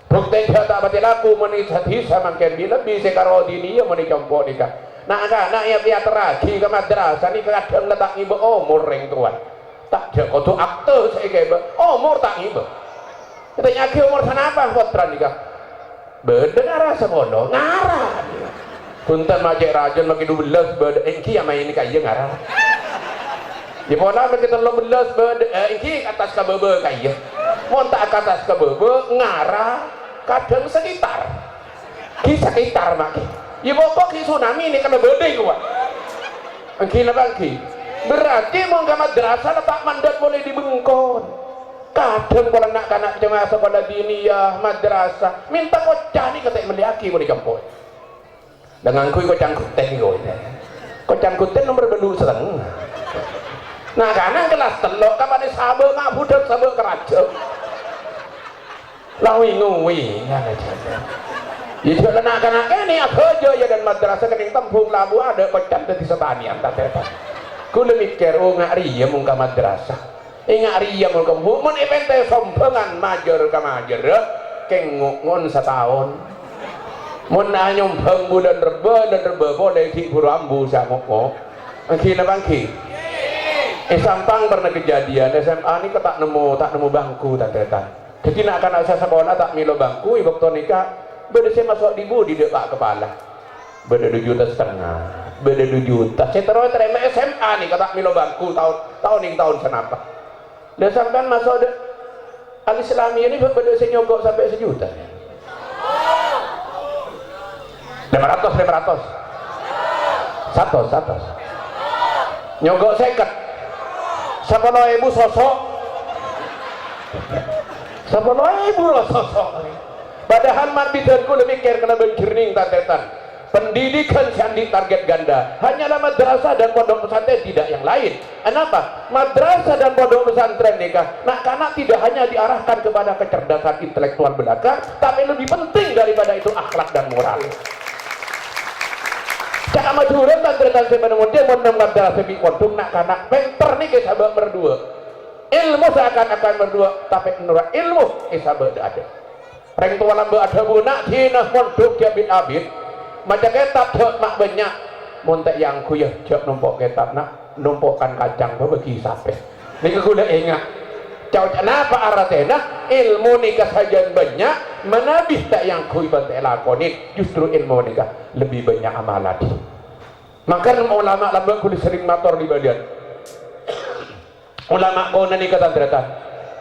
S1: bukti tak pati laku meni hisa makin lebih sekaro dini meni compok nikah nak ya dia teragi ke madrasah ni kadang letak ibu umur reng tuan tak ada kudu akte saya kebe umur tak ibu kita nyaki umur sanapa putra nikah beda ngarah semono ngarah punten majek rajon makin 12 beda engki yang main nikah iya ngarah di mana kita lo belas ini atas ke bebe kaya mau tak ke atas ke bebe ngarah kadang sekitar di sekitar makin ya pokok di tsunami ini kena bedeng kuat gila bangki berarti mau ke madrasah letak mandat boleh dibengkon kadang kalau nak kanak jemaah sekolah diniyah madrasah minta kocah nih kata meliaki boleh campur dengan kui kocang kuten kocang kuten nomor belu setengah. Nah karena kelas telok kapan sabe ngak budak sabe keraja lawi nguwi ya juga anak-anak ini aja ya dan madrasah kening tempung labu ada kocan di setanian tak tepat kula mikir oh ngak riya mung ka madrasah ngak riya mung ka mun evente sompengan majer ka majer keng ngon setahun mun nyumbang bulan reba boleh di burambu samoko kina bangki sampang pernah kejadian SMA ini tak nemu bangku tantetan jadi nak akan saya sekolah tak milo bangku ibu nikah beda saya masuk di budi dia pak kepala beda 2,5 juta beda 2 juta saya terima SMA nih kata milo bangku tahun senapa dan sampai masuk al-Islami ini beda saya nyogok sampai 1 juta 500 nyogok seket 10.000 sosok 10.000 sosok padahal marbidanku lebih mikir kena berjerning tantetan pendidikan sandi target ganda hanyalah madrasah dan pondok pesantren tidak yang lain kenapa? Madrasah dan pondok pesantren nikah nak kanak tidak hanya diarahkan kepada kecerdasan intelektual belaka tapi lebih penting daripada itu akhlak dan moral cak majuran tantetan sebenarnya dia menembak darah sebi kontung nak kanak penter nih ke sahabat berdua ilmu seakan-akan berdua tapi menurut ilmu sahabat ada reng tua lamba ada bunak dinah mondok dia bin abid macam ketab cek mak banyak montek yang kuyah cek numpuk ketab nak numpukkan kacang bagi sampai ini kuda ingat cau kenapa arahnya ilmu nikah saja banyak menabih tak yang kuy bantai lakonik justru ilmu nikah lebih banyak amalan maka ulama lambak kulit sering motor di badan ulama kau nikah tandratan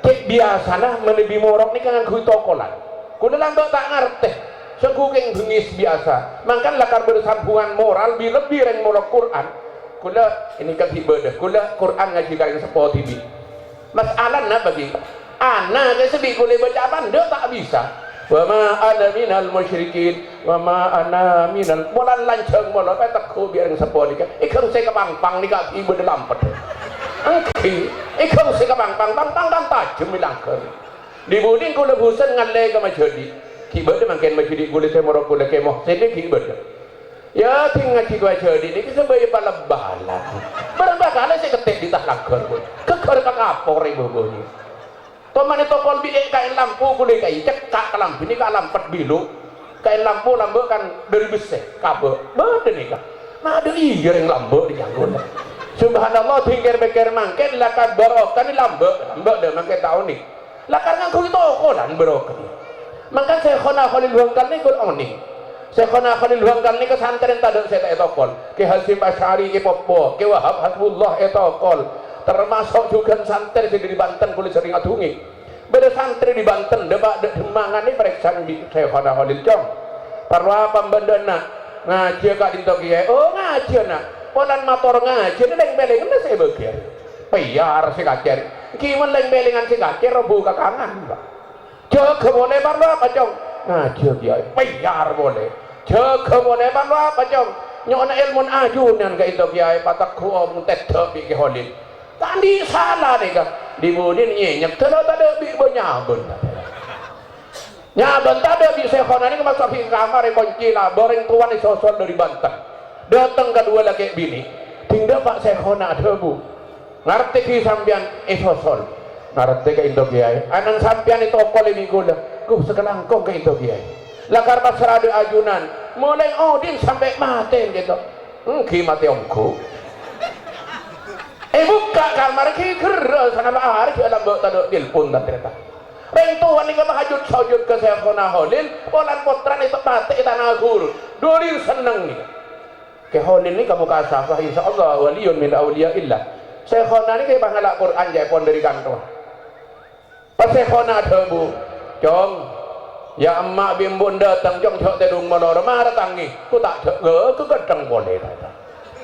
S1: cek biasanya menebi morok nikah dengan kuy tokolan kuda lambak tak ngerti seguking bengis biasa maka lakar bersambungan moral lebih reng morok Quran kuda ini kan ibadah kuda Quran ngaji kalian sepuluh TV masalah nah bagi Ana ke sebi boleh baca apa dia tak bisa. Wa ma ana minal musyrikin wa ma ana minal bolan lanceng bolan pe takku biar sepo ni kan ikang se ka pang ni ka ibu dalam pet angki ikang se ka pang dan tajam milangker di buding ko lebusan ngalle ka majodi ki bede mangken majodi gule se moro gule ke moh se ki bede ya tinggal ki gua jodi ni bisa bayi palabalan barang-barang se ketek di tah langker keker ka kapor ibu ni Toman itu kol bi kain lampu boleh kain cekak ke lampu ini ke lampet bilu kain lampu kan dari besi kabel beda nih kan nah ada iya yang lampu di jangkul subhanallah tingkir-pikir mangken lakar barokah ini lampu dah mangken tahu nih lakar ngangkut itu kolan barokah mangkan saya khona khalil hangkal nih kul oni saya khona khalil hangkal nih kesantren taduk saya tak etokol ke Hasim Asy'ari ke Popo ke Wahab Hasbullah etokol termasuk juga santri di Banten kulit sering adungi beda santri di Banten debak demangan ini periksa di Syekhana Khalil Cong perlu apa bendana ngaji kak dinto kiai oh ngaji nak polan motor ngaji ini leng-beleng ini saya bekir piyar si kakir kiman leng-belengan si kakir rebu ke kanan jaga boleh perlu apa Cong ngaji kiai piyar boleh jaga boleh perlu apa Cong nyona ilmu ajunan ke itu kiai patakku om tetep ke Khalil tadi salah nih kan dibudin nyenyek terus ada bi benyaben nyaben tadi bi sekhona ini masuk ke kamar kunci lah boreng tuan sosol dari Banten datang kedua lagi bini tinggal Pak Sekhona ada bu ngerti ki sampean sosol ngerti ke Indo Kiai anang sampean itu okol ini gula sekelangkong ke Indo Kiai lakar pasrah ada ajunan mulai odin sampai mati gitu mati ongku buka kamar ki keras sana bahar ki alam bok taduk telepon dan ternyata rentuan ni kama hajud sujud ke Syekhona Khalil polan potran itu mati tanah guru duri seneng ni ke Khalil ni kamu kasafah insyaallah waliyun min auliya illah Syekhona ni ke bahala Quran jai pon dari kantor pas Syekhona ada bu Cong ya emak bimbun datang Cong cok tedung malor marah tangi ku tak cek ku gedeng boleh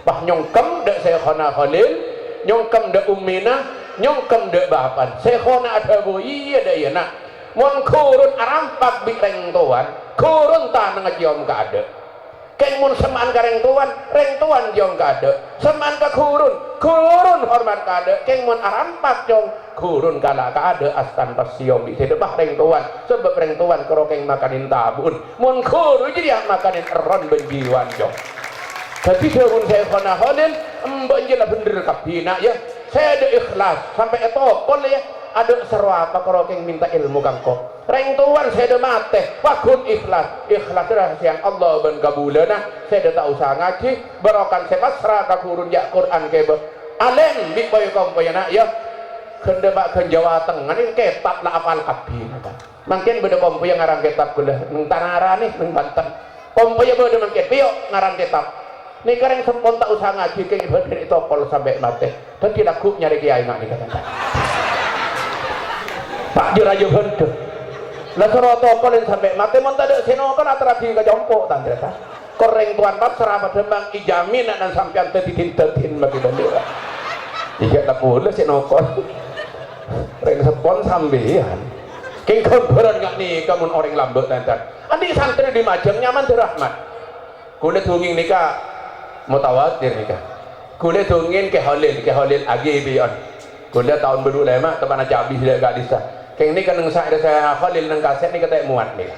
S1: bah nyongkem dek Syekhona Khalil nyongkem de ummina nyongkem de bapan Sekhona ada bu iya dah ya nak mon kurun arampak bi reng tuan kurun tan ngejom ka ada keng mun seman ka reng tuan jom ka ada seman ka kurun hormat ka ada keng mun arampak jom kurun kala ka ada astan pasiom di sedebah reng tuan sebab reng tuan karo keng makanin tabun mun kurun jadi makanin eron benjiwan jom tapi daun saya kena Khalil mbak jelah bener kapina ya saya ada ikhlas sampai itu kol ya ada seru apa kalau keng minta ilmu kangko reng tuan saya ada mate wakun ikhlas rahasia Allah ben kabulana saya ada tak usah ngaji barokan saya pasrah ka kurun ya Quran kebe alem bi boy kompo ya nak ya kende bak ke Jawa Tengah ini ketab lah apal kapina mungkin beda kompo yang ngarang ketab gula nang tanara nih nang Banten kompo ya beda mungkin piyo ngarang ketab nih kareng sempon tak usah ngaji keng ibadah itu pol sampai mati dan tidak kup nyari kiai mak nih kata Pak Jurajo hendak lah seroto kolin sampai mati mon tak ada seno kan atraksi ke jompo tanda ta koreng tuan pap serapa dembang ijamin dan sampean tetin bagi bandera jika tak boleh seno kon reng sempon sampean keng keberan nggak nih kamu orang lambek tanda andi santri di Majeng nyaman dirahmat kulit hunging nikah mutawatir nikah kulit tungin ke Khalil agi bion kulit tahun baru lama teman aja habis dia gak bisa keng ni kan saya Khalil nang kaset ni kata muat ni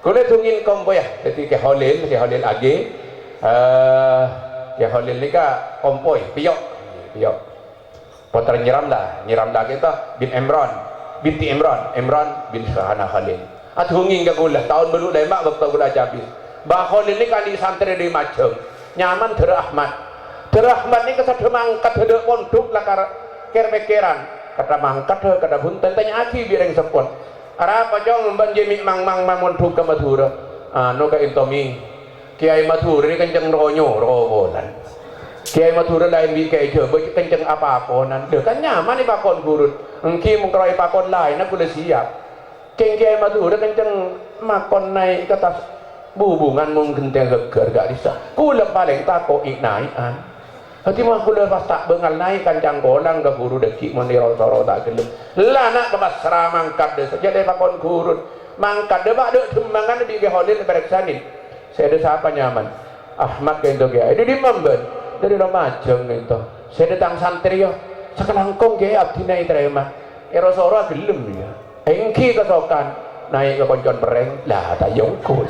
S1: kulit tungin kompo ya jadi ke Khalil agi ke Khalil ni ka kompo piyok putra nyiram dah kita binti Imran bin Syekhana Khalil atungin ke kulit tahun baru lama waktu kulit aja habis bah Khalil ni kan di santri di Majeng nyaman derahmat ini kesada mangkat hedek pondok lah ker-mekeran kata mangkat kata bunten tanya aki bireng sepon arah apa jong banjemi mang mondok ke Madura anu ka intomi Kiai Madura ini kenceng rowolan Kiai Madura lain bi kayak coba kenceng apa-aponan deh kan nyaman nih pakon gurun engki mengkeroi pakon lain aku udah siap Kiai Madura kenceng makon naik ke atas hubungan mungkin gegar gak bisa kula paling tako iknaian hati mah kula pas tak bengal naik kancang kolang ke guru deki moniro soro tak gelem lah nak kebasra mangkat de saja de pakon guru mangkat de bak de tembangan di ke holil bereksanin saya ada siapa nyaman Ahmad ke itu ke ini di memben dari Lumajang itu saya datang santri yo sekelangkong ke abdi naik terima ero soro gelem ya engki kesokan naik ke koncon bereng lah tak yongkul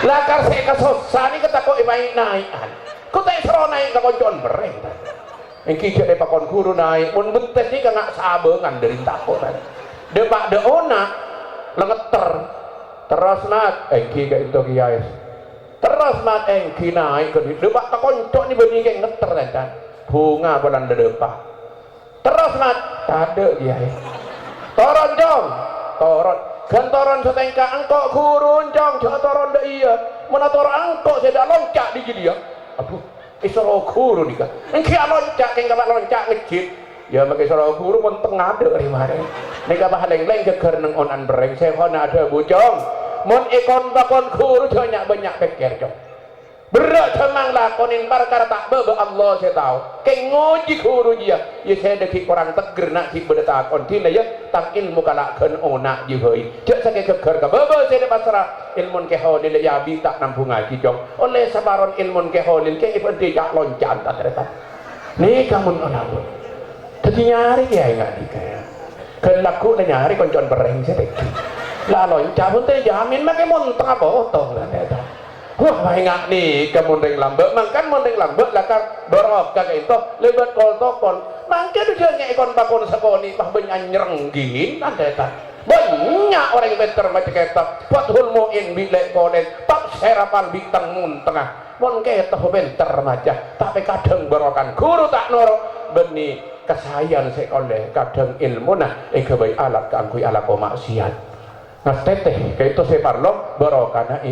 S1: lah kar saya kesosani ketakut ibai naikan kau tak seru naik ke koncon bereng engki jadi pakon guru naik mun betes ni kagak sabengan dari takut depak de ona lengeter terus nat engki ke itu kiai terus nat engki naik ke depak koncon ni bening ke ngeter kan bunga bulan depak terus nat tade kiai toron jong toron gantoron setengka angkok gurun jong toron de iya menator angkok saya dah loncak di dia aduh isoro guru nika engki loncak ke enggak loncak ngejit ya make isoro guru pun tengah de rimare nika bahaleng-leng geger nang onan bereng saya kono ada bujong mun ikon bakon guru banyak banyak pikir jong berat cemang lakonin perkara tak bebe Allah saya tahu ke ngoji guru dia ya saya deki orang teger nak ki bedetakon tina ya tak ilmu kalakkeun onak jeuheuy cek sake geger ka bebe saya pasrah ilmun ke holil ya bi tak nampung ngaji jong oleh sabaron ilmun ke holil ke ibn tidak loncat tak tereta nih kamu onabun dadi nyari ya enggak dikaya keun laku nyari koncon bereng saya deki lah loncat pun teh jamin make mun tengah potong lah eta wah banyak nih kemundeng lambe mangkan mundeng lambe lakar borok kagak itu lebat kol tokol mangkan udah ngekon bakon sekoni pah banyak nyerenggin ada banyak orang beter macam kita fathul muin bilek konen pak serapal bintang mun tengah mon kita beter macam tapi kadang borokan guru tak norok beni kesayan sekole kadang ilmu nah kebai alat keangkui alat maksiat nah teteh kayak itu saya parlo borokana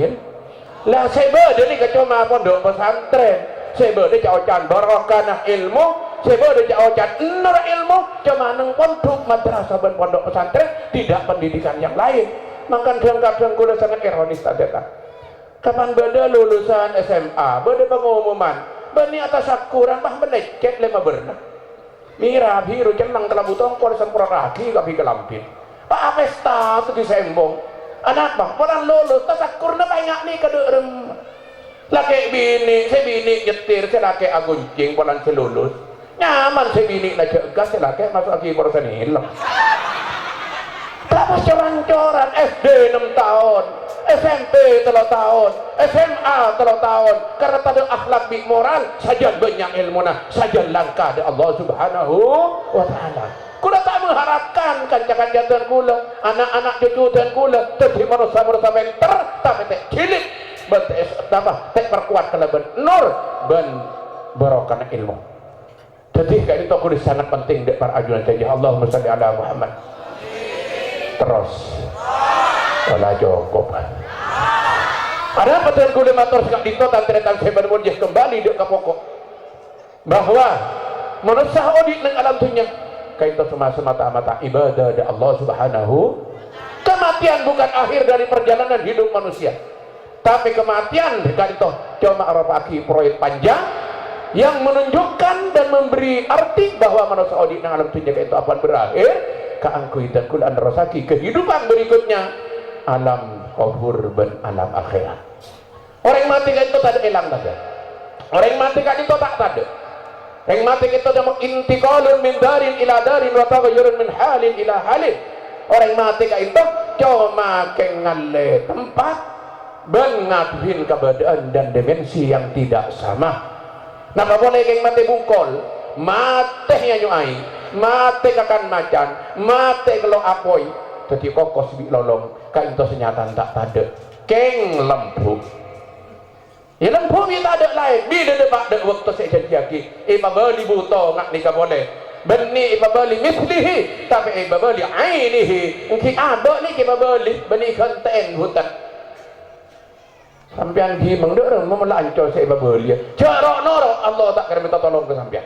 S1: lah saya berde ni kecuma pondok pesantren saya berde jauhan barokah ilmu saya berde jauhan nur ilmu cuma neng pondok madrasah dan pondok pesantren tidak pendidikan yang lain maka kadang-kadang kula sangat ironis tadi kapan berde lulusan SMA berde pengumuman bani atas akuran bah melecet lema berna mira biru cenang telah butong kol sempurna lagi kapi kelampin pak Avesta itu disembong anak bang, orang lulus, tasakur na banyak nih kaderem. Laki bini, saya bini nyetir, saya laki aguncing, orang saya lulus. Nyaman saya bini lagi gas, saya laki masuk lagi barusan hilang. Terus coran-coran SD 6 tahun, SMP 3 tahun, SMA 3 tahun. Karena tadi akhlak bi moral, saja banyak ilmu nah, saja langkah dari Allah Subhanahu wa Ta'ala. Kula tak mengharapkan kanca-kanca kula, anak-anak cucu dan kula dadi manusia-manusia pinter tapi tak cilik tambah tak perkuat kelebihan nur ben barokah ilmu. Jadi kayak itu kudu sangat penting dek para ajunan janji Allahumma shalli ala Muhammad. Terus wala cukup. Ada apa dengan kula matur sekak dito tantretan saya bermujih kembali dek ke pokok bahwa manusia audit nang alam dunia itu semata-mata ibadah dari Allah Subhanahu. Kematian bukan akhir dari perjalanan hidup manusia, tapi kematian itu cuma arafaki proyek panjang yang menunjukkan dan memberi arti bahwa manusia audit yang alam dunia itu akan berakhir keangkui dan kulan rasaki kehidupan berikutnya alam kubur dan alam akhirat. Orang mati itu tak ada hilang saja, orang mati itu tak ada. Yang mati kita adalah intiqalun min darin ila darin wa taghayyurun min halin ila halin. Orang mati itu cuma kengale tempat bengathin keadaan dan dimensi yang tidak sama. Nah boleh keng mati bungkol, mati nyanyuai, mati kakan macan, mati kalau apoi, jadi kokos bi lolong, ka itu senyata tak ada. Keng lempuk. Ya lempu kita ada lain, bila depak dek waktu saya jadi lagi, beli buto ngak nikah boleh, beni beli mislihi, tapi beli ainihi, mungkin ada ni beli beni konten hutan. Sampian di mengder, memelancol saya beli, cerok norok Allah tak kena minta tolong ke sampian.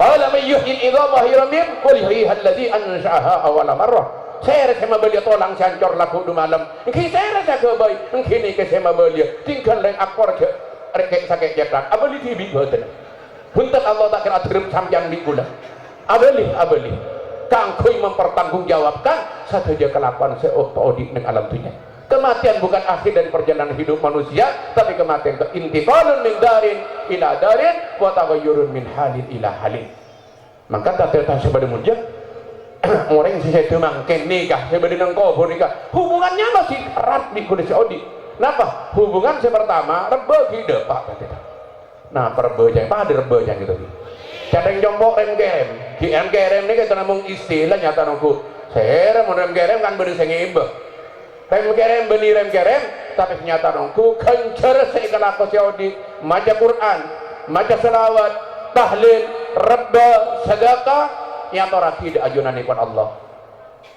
S1: Alam yuhil idhamah hiramim, qul yuhihal ladzi ansha'aha awwala marrah. Saya rasa beli tolong cancor laku du malam. Mungkin saya rasa kebaik. Mungkin ini saya beli tinggal dengan akor je rekek sakit jatrak. Abeli TV betul. Huntet Allah tak kira terima sampeyan di kula. Abeli kang kui mempertanggungjawabkan satu aja kelakuan seodik ning alam dunia. Kematian bukan akhir dari perjalanan hidup manusia, tapi kematian itu intiqalun min darin ila darin wa taghayyurun min halin ila halin. Maka tak tertanya sebagai mujab orang yang saya temang nikah sebagai nang kubur nikah hubungannya masih erat di kulit Saudi. Kenapa? Hubungan pertama rebe hidup pak kata. Nah perbe jangan pada rebe jangan gitu. Cadang jombok rem kerem ini kita namung istilah nyata nunggu. Saya rem kerem kan beri sengimbe. Rem kerem tapi ternyata nunggu kencer seikan aku Saudi maca Quran, maca selawat, tahlil, reba, sedekah yang toraki di ajunan ikon Allah.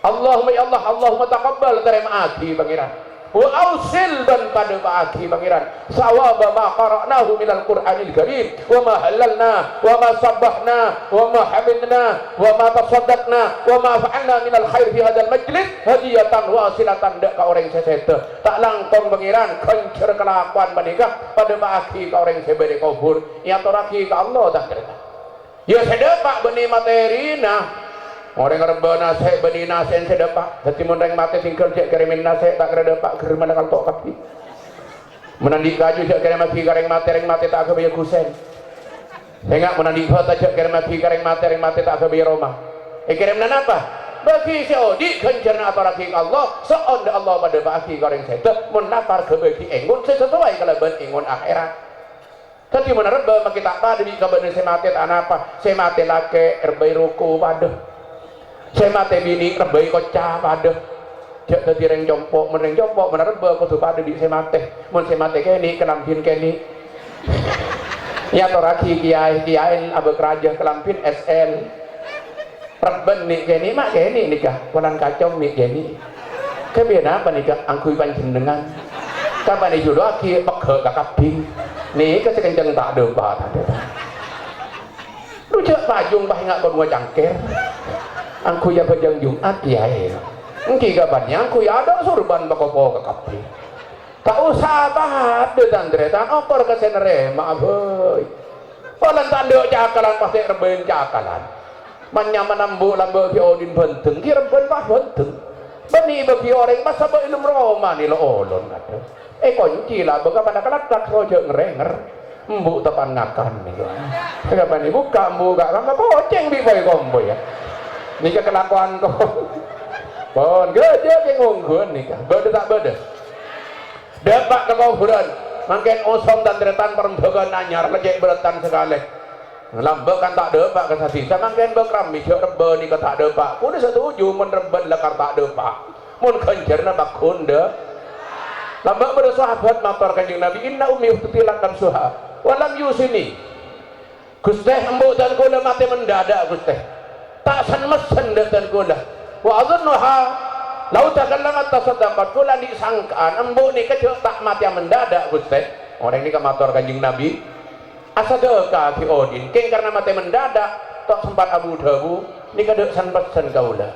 S1: Allahumma ya Allah, Allahumma taqabbal terima ati pangeran. Wa ausil ban pada ba'aki pangeran sawaba ma qara'nahu minal Qur'anil Karim wa ma halalna wa ma sabbahna wa ma hamidna wa ma tasaddaqna wa ma fa'alna minal khair fi hadzal majlis hadiyatan wasilatan dak ka orang sesete tak langkong pangeran kencer kelakuan menikah pada ba'aki ka orang sebede kubur ya toraki ka Allah tak cerita ya sedepak benih materi nah orang reba nase benih nase sedepak jadi menreng mati tinggal cek kirimin nase tak kira depak kiriman akan tok kaki menandik kaju cek kirim mati kareng mati tak kebaya kusen sehingga menandik kota cek kirim mati tak kebaya Roma kirimnan apa bagi Saudi kencerna atau laki Allah seonda Allah pada baki kareng sete menapar kebagi engun sesuai kalau ben engun akhirat tapi menurut bahwa kita pada di kabar semate tanah apa semate lake erbai ruku pada saya mati bini rebai kocah pada jak tadi reng jompok menerba kudu pada di saya mati keni kelampin keni ya toraki kiai abek raja kelampin SL reben nih keni mak keni nikah walang kacau nih keni kebiasaan apa nikah angkui panjenengan kapan itu doa ki pekhe kakabing nih kesekenceng tak ada bahan lu cek pajung bah nggak kon cangker angku ya bajang Jumat ya engki kabarnya angku ya ada surban bakopo ke kapi tak usah banget de tandretan okor ke senere maaf boy walan tanduk cakalan pasti reben cakalan manyaman ambu lambe ki odin benteng ki reben pas benteng bani bagi orang masa ba ilmu Roma ni lo olon ada kunci lah bagaimana pada kelak tak rojo ngerenger embu tepan ngakan nih kapan ibu kamu gak kamu koceng di boy kombo ya nikah kelakuan kau pon gede ke ngunggun nikah beda tak beda dapat kekuburan makin osong dan deretan perempuan nanyar lagi beretan sekali lambe kan tak dapat ke sisa makin bekram misyo rebe nikah tak dapat kuda setuju menerben lekar tak dapat mun kencerna bakunda lambe bersahabat motor kanjeng Nabi inna ummi utilat nafsuha walam yusini Gusteh embuk dan kula mati mendadak Gusteh tak san-mesen dan kula wa adunnuha lau takallamat tasaddaqat kula disangkaan embuk ni kecil tak mati mendadak Gusti orang ini ke motor kanjeng Nabi asadaka fi odin keng karena mati mendadak tak sempat abu dabu ni kadek san-mesen kaula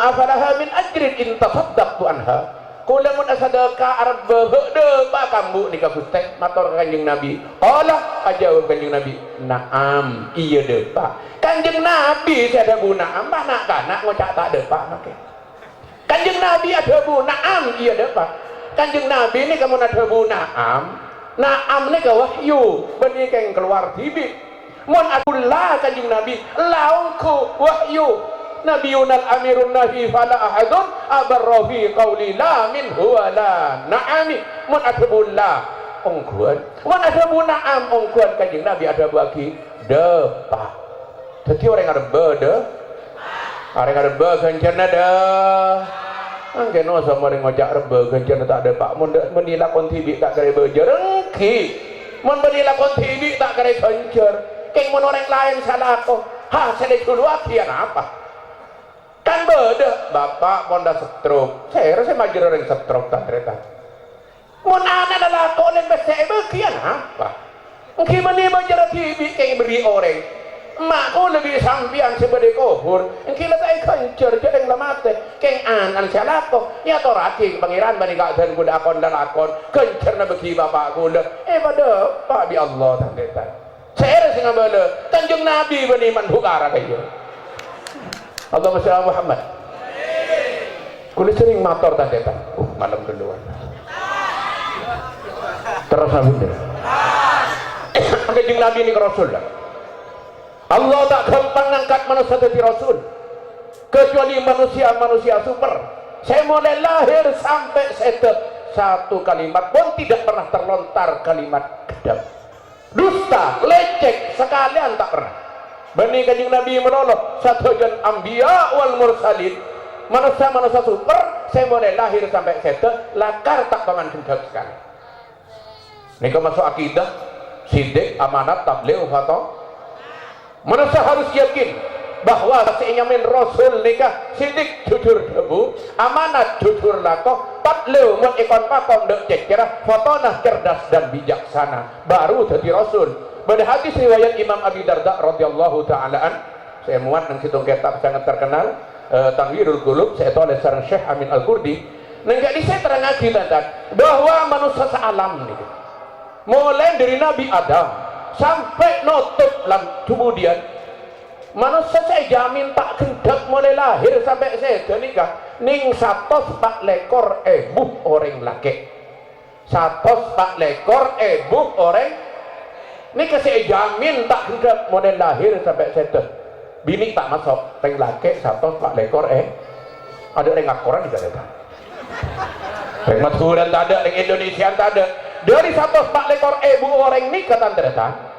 S1: afalaha min ajrin in tasaddaqtu anha kula mun asadaka arab hede ba kambu ni ka Gusti motor kanjeng Nabi Allah ajawab kanjeng Nabi naam iya de Pak kanjeng Nabi ada bu naam bah nak kanak ngocak tak ada Pak okay. Kanjeng Nabi ada bu naam iya de Pak kanjeng Nabi ni kamu ada bu naam ni ke wahyu benih keng keluar bibit mun akullah kanjeng Nabi laungku wahyu Nabiunal amirun nahi fala ahadun abarrafi qawli la min huwa la na'ami mun adabullah ongkuan mun adabu na'am ongkuan kanjeng Nabi ada bagi depa jadi orang ada bede orang ada bede kencerna dah angke no sama orang ngojak rebe kencerna tak ada pak mun menila kontibi tak kare bejerengki mun menila kontibi tak kare kencer keng mun orang lain salah kok ha sedek dulu akian apa kan beda bapak ponda stroke saya rasa majur orang stroke tak ternyata mun anak adalah kau dan besar bagian apa mungkin mana majur TV yang beri orang makku lebih sampian sebagai kubur mungkin letak kencur jadi lemate keng anan salah kok ya toraki pangeran bani gak dan kuda akon dan akon kencur na bagi bapak kuda pada pak bi Allah tak ternyata Saya sing ngabala Kanjeng Nabi bani manhukara kaya. Allahumma sholli ala Muhammad. Kulo sering matur tandetan. Malam duluan. Terus Nabi. Kanjeng Nabi ini Rasul lah. Allah tak gampang ngangkat manusia jadi Rasul kecuali manusia super. Saya mulai lahir sampai satu kalimat pun tidak pernah terlontar kalimat kedap, dusta, lecek sekalian tak pernah. Bani Kanjeng Nabi menolong satu jan anbiya wal mursalin, manusia super. Saya mulai lahir sampai lakar tak paman gendek sekali. Ini masuk akidah sidik, amanat, tabligh, fatwa. Manusia harus yakin bahwa seinyamin Rasul nikah sidik jujur debu, amanat jujur lakoh, tabligh mun ikon pakon dek cekira, fotonah cerdas dan bijaksana, baru jadi Rasul. Pada hadis riwayat Imam Abi Darda radhiyallahu ta'alaan, saya muat nang situng kitab sangat terkenal, Tanwirul Qulub, saya tahu oleh sareng Syekh Amin Al-Qurdi. Nang jadi saya terangati tentang bahwa manusia sealam nih, mulai dari Nabi Adam sampai nutup kemudian manusia saya jamin tak kendak mulai lahir sampai saya nikah ning 104 lekor ebuh orang laki, 104 lekor ebuh orang nikah saya jamin tak kendak mulai lahir sampai saya bini tak masuk orang laki 104 lekor ada orang ngakoran juga ada orang Madhuran tak ada, orang Indonesia tak ada. Dari 104 lekor ibu orang ini kata ternyata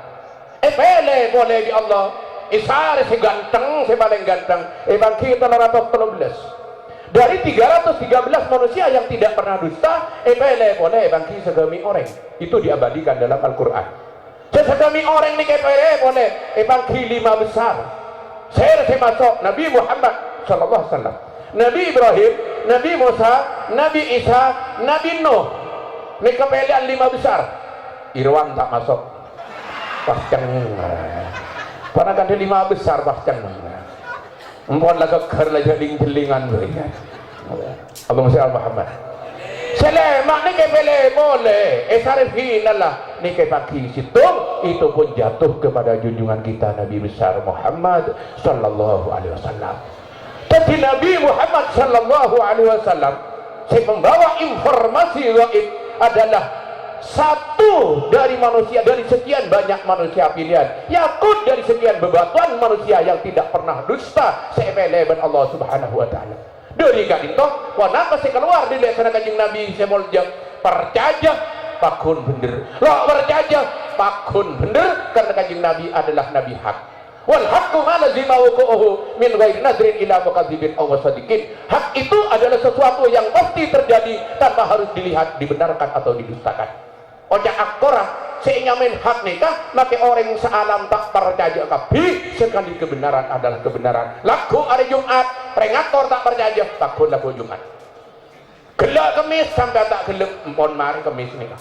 S1: boleh di Allah isar si ganteng, si paling ganteng bangki 313 dari 313 manusia yang tidak pernah dusta boleh bangki segami orang itu diabadikan dalam Al-Quran. Segami orang ini boleh bangki 5 besar. Saya masuk Nabi Muhammad sallallahu alaihi wasallam, Nabi Ibrahim, Nabi Musa, Nabi Isa, Nabi Nuh. Ini kepelian 5 besar. Irwan tak masuk. Pascan. Karena kan 5 besar pascan. Empon lah keker lah jeling-jelingan mereka. Allahumma sholli ala Muhammad. Selamat ni kepele boleh. Sarifinalah ni kepaki situng itu pun jatuh kepada junjungan kita Nabi besar Muhammad sallallahu alaihi wasallam. Tapi Nabi Muhammad sallallahu alaihi wasallam saya membawa informasi gaib adalah satu dari manusia dari sekian banyak manusia pilihan, yakut dari sekian bebatuan manusia yang tidak pernah dusta sepeleban Allah subhanahu wa ta'ala. Dari kadinto wanapa saya keluar di lesana Kanjeng Nabi saya muljam percaya pakun bener lo percaya pakun bener karena Kanjeng Nabi adalah Nabi hak. Wal haqqu ma lazima wuquhu min ghairi nadrin ila mukadzibin aw wasadiqin. Hak itu adalah sesuatu yang pasti terjadi tanpa harus dilihat dibenarkan atau didustakan. Oja akora seinyamin hak nikah maka orang sealam tak percaya kabeh sekali kebenaran adalah kebenaran. Laku hari Jumat prengator tak percaya takun laku Jumat. Gelak kemis sampai tak gelem empon mari kemis nikah.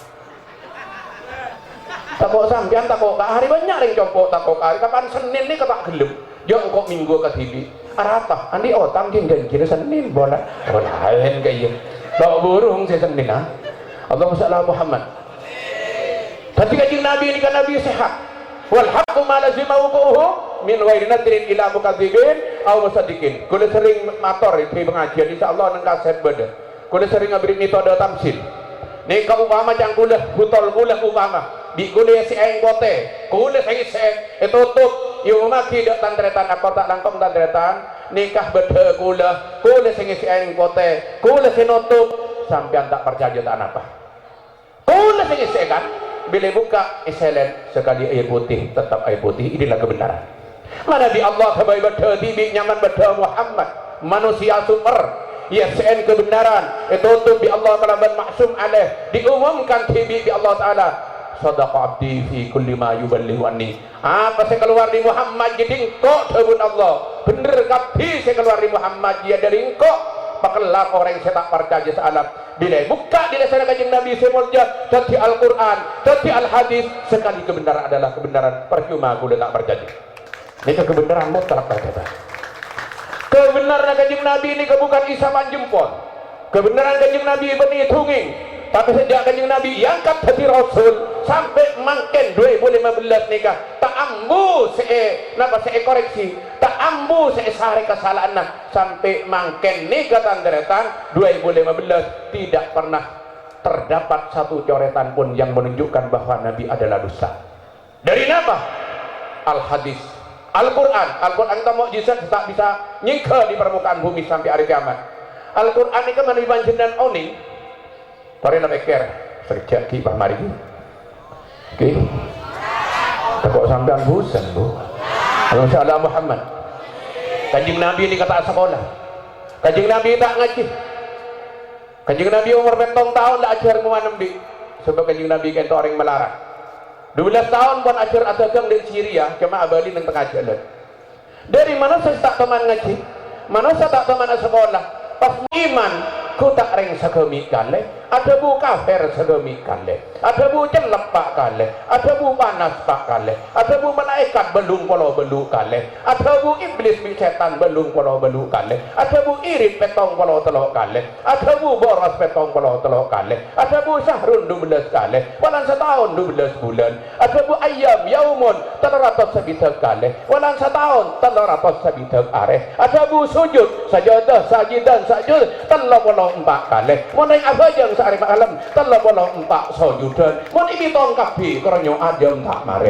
S1: Takok sampean takok hari banyak yang compok takok hari kapan Senin ni ketak gelem yo engkau minggu ke TV arapa andi otang jeung kira Senin bola lain kayak bawa burung si Senin Allahumma sholli ala Muhammad. Tapi Kanjeng Nabi ini kan Nabi sehat. Wal haqqu ma lazima wuquhu min ghairi nadrin ila mukadzibin aw musaddiqin. Kula sering matur di pengajian insyaallah nang kaset beda. Kula sering ngabri metode tamsil. Nih ka upama jang kula butol kula upama di kule si aing kote kule sing tutup yung maki dak tantretan akor tak langkong tantretan nikah bede kule sing si aing kote kule si nutup sampean tak percaya tak apa kule sing si kan bila buka iselen sekali air putih tetap air putih. Inilah kebenaran mana di Allah kebaik bede tibi nyaman bede Muhammad manusia super ya sen kebenaran tutup di Allah kalaban maksum alaih diumumkan tibi di Allah Ta'ala sadaqa abdi fi kulli ma yuballighu anni. Apa saya keluar di Muhammad jadi engkau debun Allah bener kabeh saya keluar di Muhammad dia dari engkau pakelah orang saya tak percaya salam bila buka di lesana Kanjeng Nabi semulja dari Al-Quran dari Al-Hadis sekali kebenaran adalah kebenaran percuma aku tak percaya ini kebenaran mutlak kata kebenaran Kanjeng Nabi ini bukan isaman jempol kebenaran Kanjeng Nabi benih tunging Tapi sejak kanjeng Nabi angkat hati Rasul sampai mangken 2015 nikah tak ambu saya koreksi tak ambu saya sehari kesalahan sampai mangken nikah tandretan 2015 tidak pernah terdapat satu coretan pun yang menunjukkan bahwa Nabi adalah dusta. Dari apa? Al-hadis, Al-Quran. Al-Quran itu mukjizat tak bisa nyingkir di permukaan bumi sampai hari kiamat. Al-Quran ini kan lebih banjir dan oning. Mari nak pikir, sejak kita mari okay. Takut sampean bosan bu. Masyaallah Muhammad. Kanjeng Nabi ini kata sekolah. Kanjeng Nabi tak ngaji. Kanjeng Nabi umur betong tahun lah ajar muanembi. Sebab kanjeng Nabi kan orang melarang. 12 tahun pun ajar adagang di Syria, cuma abadi nang tengah jalan. Dari mana saya tak teman ngaji? Mana saya tak teman sekolah? Pas iman ku tak reng sagemi kale, ada bu kafir sagemi kale, ada bu celep pak kale, ada bu panas pak kale, ada bu malaikat belum polo belu kale, ada bu iblis setan belum polo belu kale, ada bu irit petong polo telok kale, ada bu boros petong polo telok kale, ada bu syahrun 12 kale, walan setahun 12 bulan, ada bu ayam yaumun 300 sebitak kale, walan setahun 300 sebitak are, ada bu sujud sajadah sajidan sajud telok polo 4 kali mau naik apa jam sehari malam telah bolong 4 sojudan mau ibi tongkap bi keronyo adem tak mare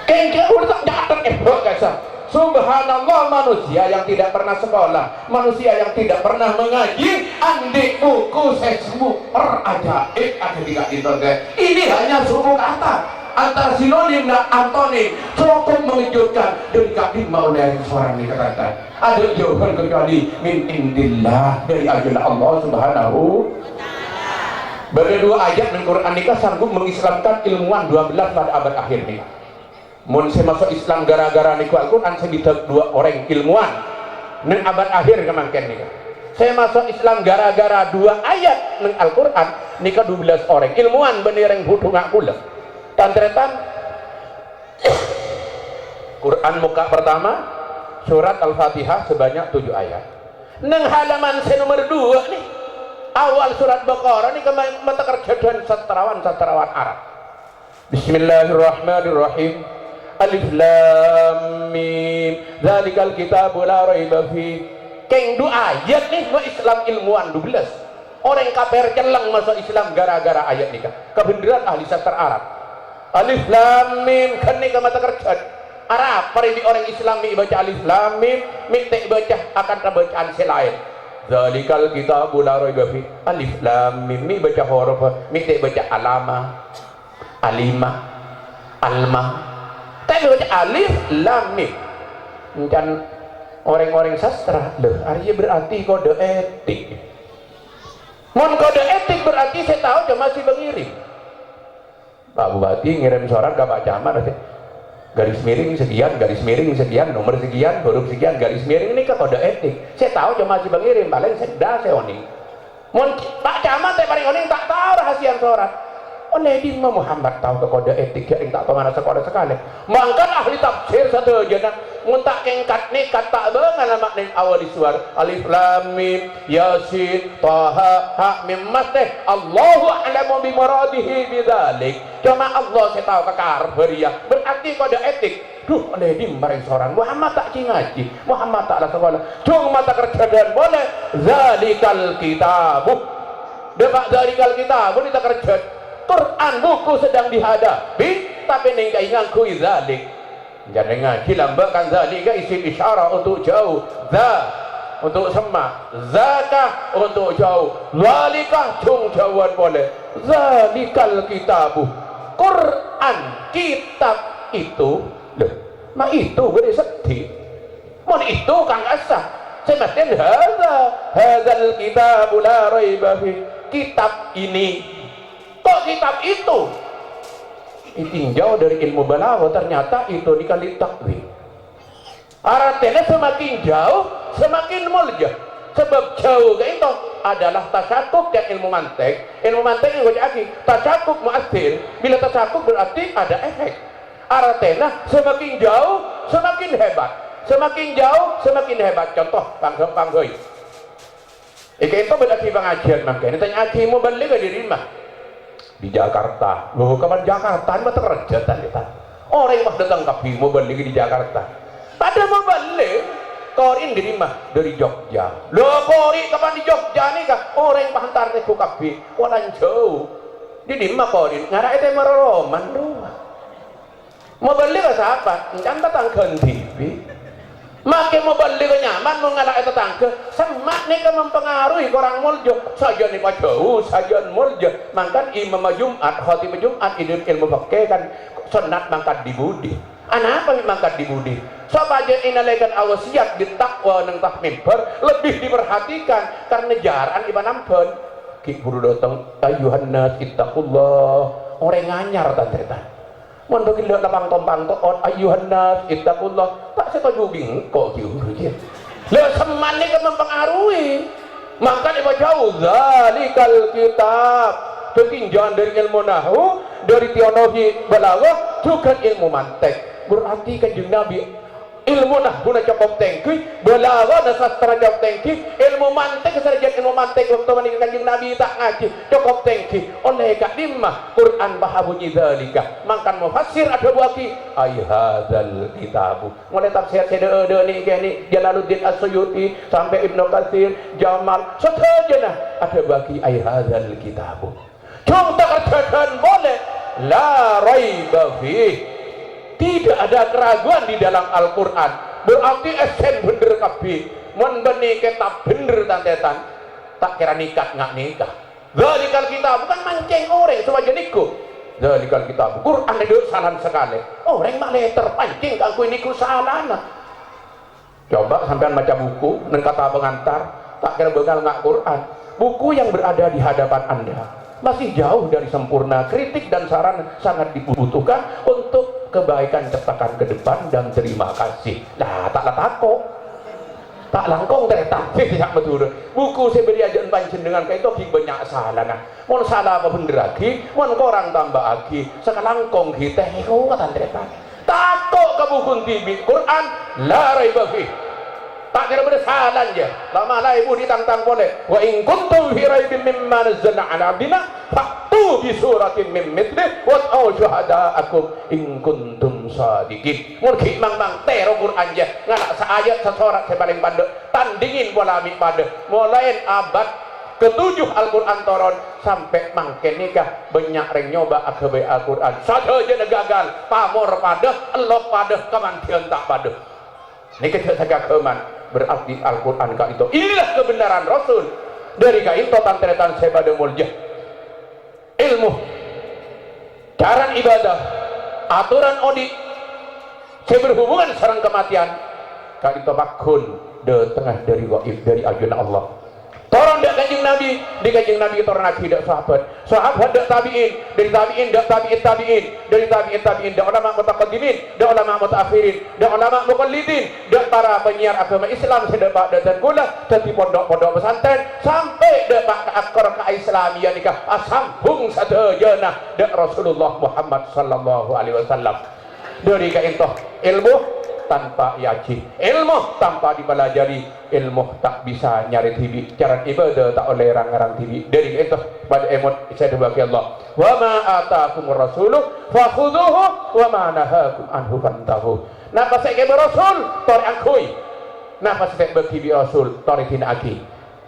S1: kengke udah datang guys. Subhanallah, manusia yang tidak pernah sekolah, manusia yang tidak pernah mengaji, andik buku sesmu ajaib ada tiga internet. Ini hanya suku kata antara sinonim dan antonim cukup mengejutkan dan gak dimau dari suara ini kata ada jawaban kecuali min indillah dari ajalah Allah subhanahu. Berdua ayat di Quran nikah sanggup mengislamkan ilmuwan 12 pada abad akhir nikah. Mun saya masuk Islam gara-gara niku Al-Quran saya bisa 2 orang ilmuwan neng abad akhir kemangken nikah. Saya masuk Islam gara-gara 2 ayat neng Al-Quran nikah 12 orang ilmuwan benereng butuh ngak kula. Tantretan Quran muka pertama surat Al-Fatihah sebanyak 7 ayat. Neng halaman nomor 2 nih awal surat Baqarah nih kemarin mata kerja dan sastrawan Arab. Bismillahirrahmanirrahim. Alif lam mim zalikal kitabu la raiba fi. Keng 2 ayat nih Islam ilmuwan 12 orang kafir celeng masuk Islam gara-gara ayat nikah kebenaran ahli sastra Arab. Alif lam mim kan nikah mata kerja Arab pari di orang Islam mi baca alif lam mim minta baca akan bacaan selain zalikal kitabu la raiba fi. Alif lam mim mi baca huruf minta baca alama alima alma tapi baca alif lam mim. Dan orang-orang sastra loh artinya berarti kode etik. Mon kode etik berarti saya tahu cuma masih mengirim. Pak Bupati ngirim surat ke Pak Camat garis miring sekian nomor sekian huruf sekian garis miring ini ke kode etik. Saya tahu cuma masih mengirim paling sedang saya oning. Mon Pak Camat saya paling oning tak tahu rahasia surat. Oleh di Muhammad tahu ke kode etik yang tak tahu mana sekolah sekali. Mangkan ahli tafsir satu aja nak muntak kengkat nih kata banget makna awal di suar alif lam mim yasin taha ha mim masteh Allahu a'lamu bi muradihi bidzalik. Cuma Allah saya tahu kekar beria berarti kode etik. Duh oleh di marang seorang Muhammad tak ngaji Muhammad tak lah sekolah cung mata kerja dan boleh zalikal kitabu depak zalikal kitabu kita kerja Quran buku sedang dihadapi tapi neng kainganku zalik jangan ngaji lambakan zalik isim isyarah untuk jauh za untuk semak zakah untuk jauh zalikah cung jauhan boleh zalikal kitabu Quran kitab itu loh mak itu boleh sedih mau itu kang asah semestinya hadzal kitabu la raiba fi kitab ini kok kitab itu ditinjau dari ilmu balaghah ternyata itu dikali takwil artinya semakin jauh semakin mulia sebab jauh ke itu adalah tasakuk dan ilmu mantek yang wajah tasakuk mu'athir bila tasakuk berarti ada efek artinya semakin jauh semakin hebat semakin jauh semakin hebat contoh panggoy Ika itu berarti pengajian makanya tanya aki mau balik ke diri mah di Jakarta. Loh kapan Jakarta ini mah kerja tadi tan. Orang yang datang kapi mau balik di Jakarta. Pada mau balik korin diri mah dari Jogja. Loh kori kapan di Jogja nih kah? Orang yang hantar teh ku kapi walan jauh. Di mah korin ngarak itu meroman doa. Mau balik ke sahabat, jangan datang ke TV. Makin mau balik ke nyaman mengalak itu tangke semak nih kan mempengaruhi orang muljo saja nih pak jauh saja muljo mangkan imam Jumat khatib Jumat ilmu pakai kan sunat mangkat di budi anak apa mangkat di budi sobat aja inalekan awasiat di takwa neng tak mimbar lebih diperhatikan karena jaran iban ampun ki guru datang ayuhan nas ittaqullah orang nganyar tante mun bagi lek lapang tompang toot ayuhan nas ittaqullah tak setuju bingko kieu kieu lek semane kan mempengaruhi maka iba jauh zalikal kitab ketinjauan dari ilmu nahwu dari teologi balaghah juga ilmu mantek berarti kanjeng Nabi ilmu nahwu na cukup tengki balaghah na sastra cukup tengki ilmu mantek sarjana ilmu mantek waktu menikah kanjeng Nabi tak ngaji cukup tengki oleh kadimah Quran bahabunyi dzalika mangkan mufassir ada buaki ay hadzal kitabu mulai tafsir cede ni kene Jalaluddin As-Suyuti sampai Ibnu Katsir Jamal setajana ada buaki ay hadzal kitabu contoh kerjaan boleh la raiba fihi tidak ada keraguan di dalam Al-Quran berarti esen bener kabeh mun beni kitab bener tantetan tak kira nikah nggak nikah zalikal kitab bukan mancing orang sewajar niku zalikal kitab Quran itu salah sekali orang malah terpancing aku niku salahna coba sampean baca buku neng kata pengantar tak kira bakal nggak Quran buku yang berada di hadapan anda masih jauh dari sempurna kritik dan saran sangat dibutuhkan untuk kebaikan cetakan ke depan dan terima kasih lah taklah takut tak langkong dari takfir tidak betul buku saya beri ajan panjenengan kayak itu banyak salah nah mau salah apa bener lagi mau korang tambah lagi sekarang langkong kita heko kata tretan takut ke buku TV Quran la raiba fi tak kira bersalah aja lama lah ibu ditantang boleh wa in kuntum fi raibin mimma nazzalna ala abdina faktu bi suratin min mithli wa au syuhadaakum in kuntum sadiqin murki mang tero Quran aja nganak saayat sesorak saya paling pandek tandingin bola amik pada mulai abad ketujuh Al-Quran turun sampai mangken nikah banyak reng nyoba akabe Al-Quran saja aja gagal pamor pada elok pada kemantian tak pada ini kita keman berarti Al-Quran kak itu inilah kebenaran Rasul dari kak itu tantretan saya pada muljah ilmu cara ibadah aturan odi saya berhubungan sarang kematian kak itu bakun de tengah dari gaib dari ajunan Allah Torong dak kanjeng Nabi, di kanjeng Nabi torong lagi dak sahabat dak tabiin, dari tabiin dak tabiin, dari tabiin dak ulama mutaqaddimin, dak ulama mutaakhirin, dak ulama muqallidin, dak para penyiar agama Islam sedepak dan kula dadi pondok-pondok pesantren sampai dak ke akar ke Islamiyah nikah asambung sadayana dak Rasulullah Muhammad sallallahu alaihi wasallam. Dari kaintoh ilmu tanpa yakin, ilmu tanpa dipelajari, ilmu tak bisa nyari tibi, cara ibadah tak oleh rang-rang tibi. Dari itu pada emot saya dibagi Allah. Wa ma ataakumur rasuluh fakhudhuhu wa ma nahakum anhu fantahu. Napa saya ke Rasul tori angkui. Napa saya bagi Rasul tori tinaki.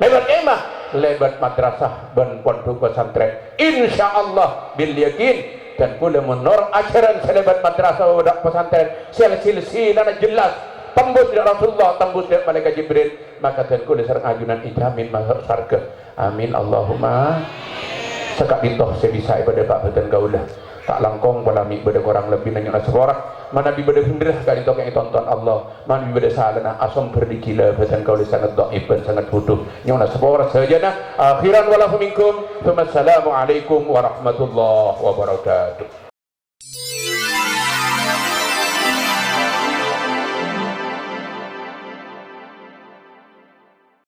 S1: Lebat emah, lebat madrasah dan pondok pesantren. Insyaallah bil yakin dan pula menurut ajaran selebat madrasah dan pesantren silsilah jelas tembus dari Rasulullah, tembus dari malaikat Jibril, maka dan kula sareng ajunan ijamin masuk surga. Amin Allahumma. Sekak ditoh saya bisa ibadah Pak Badan kaulah tak langkong balami ibadah kurang lebih nanya seorang mana ibadah hendrah kali itu kayak tonton Allah mana ibadah salana asom berdikila badan kaulah sangat dhaif dan sangat butuh nyona seorang sajana akhiran walafu minkum. Wassalamualaikum warahmatullahi wabarakatuh.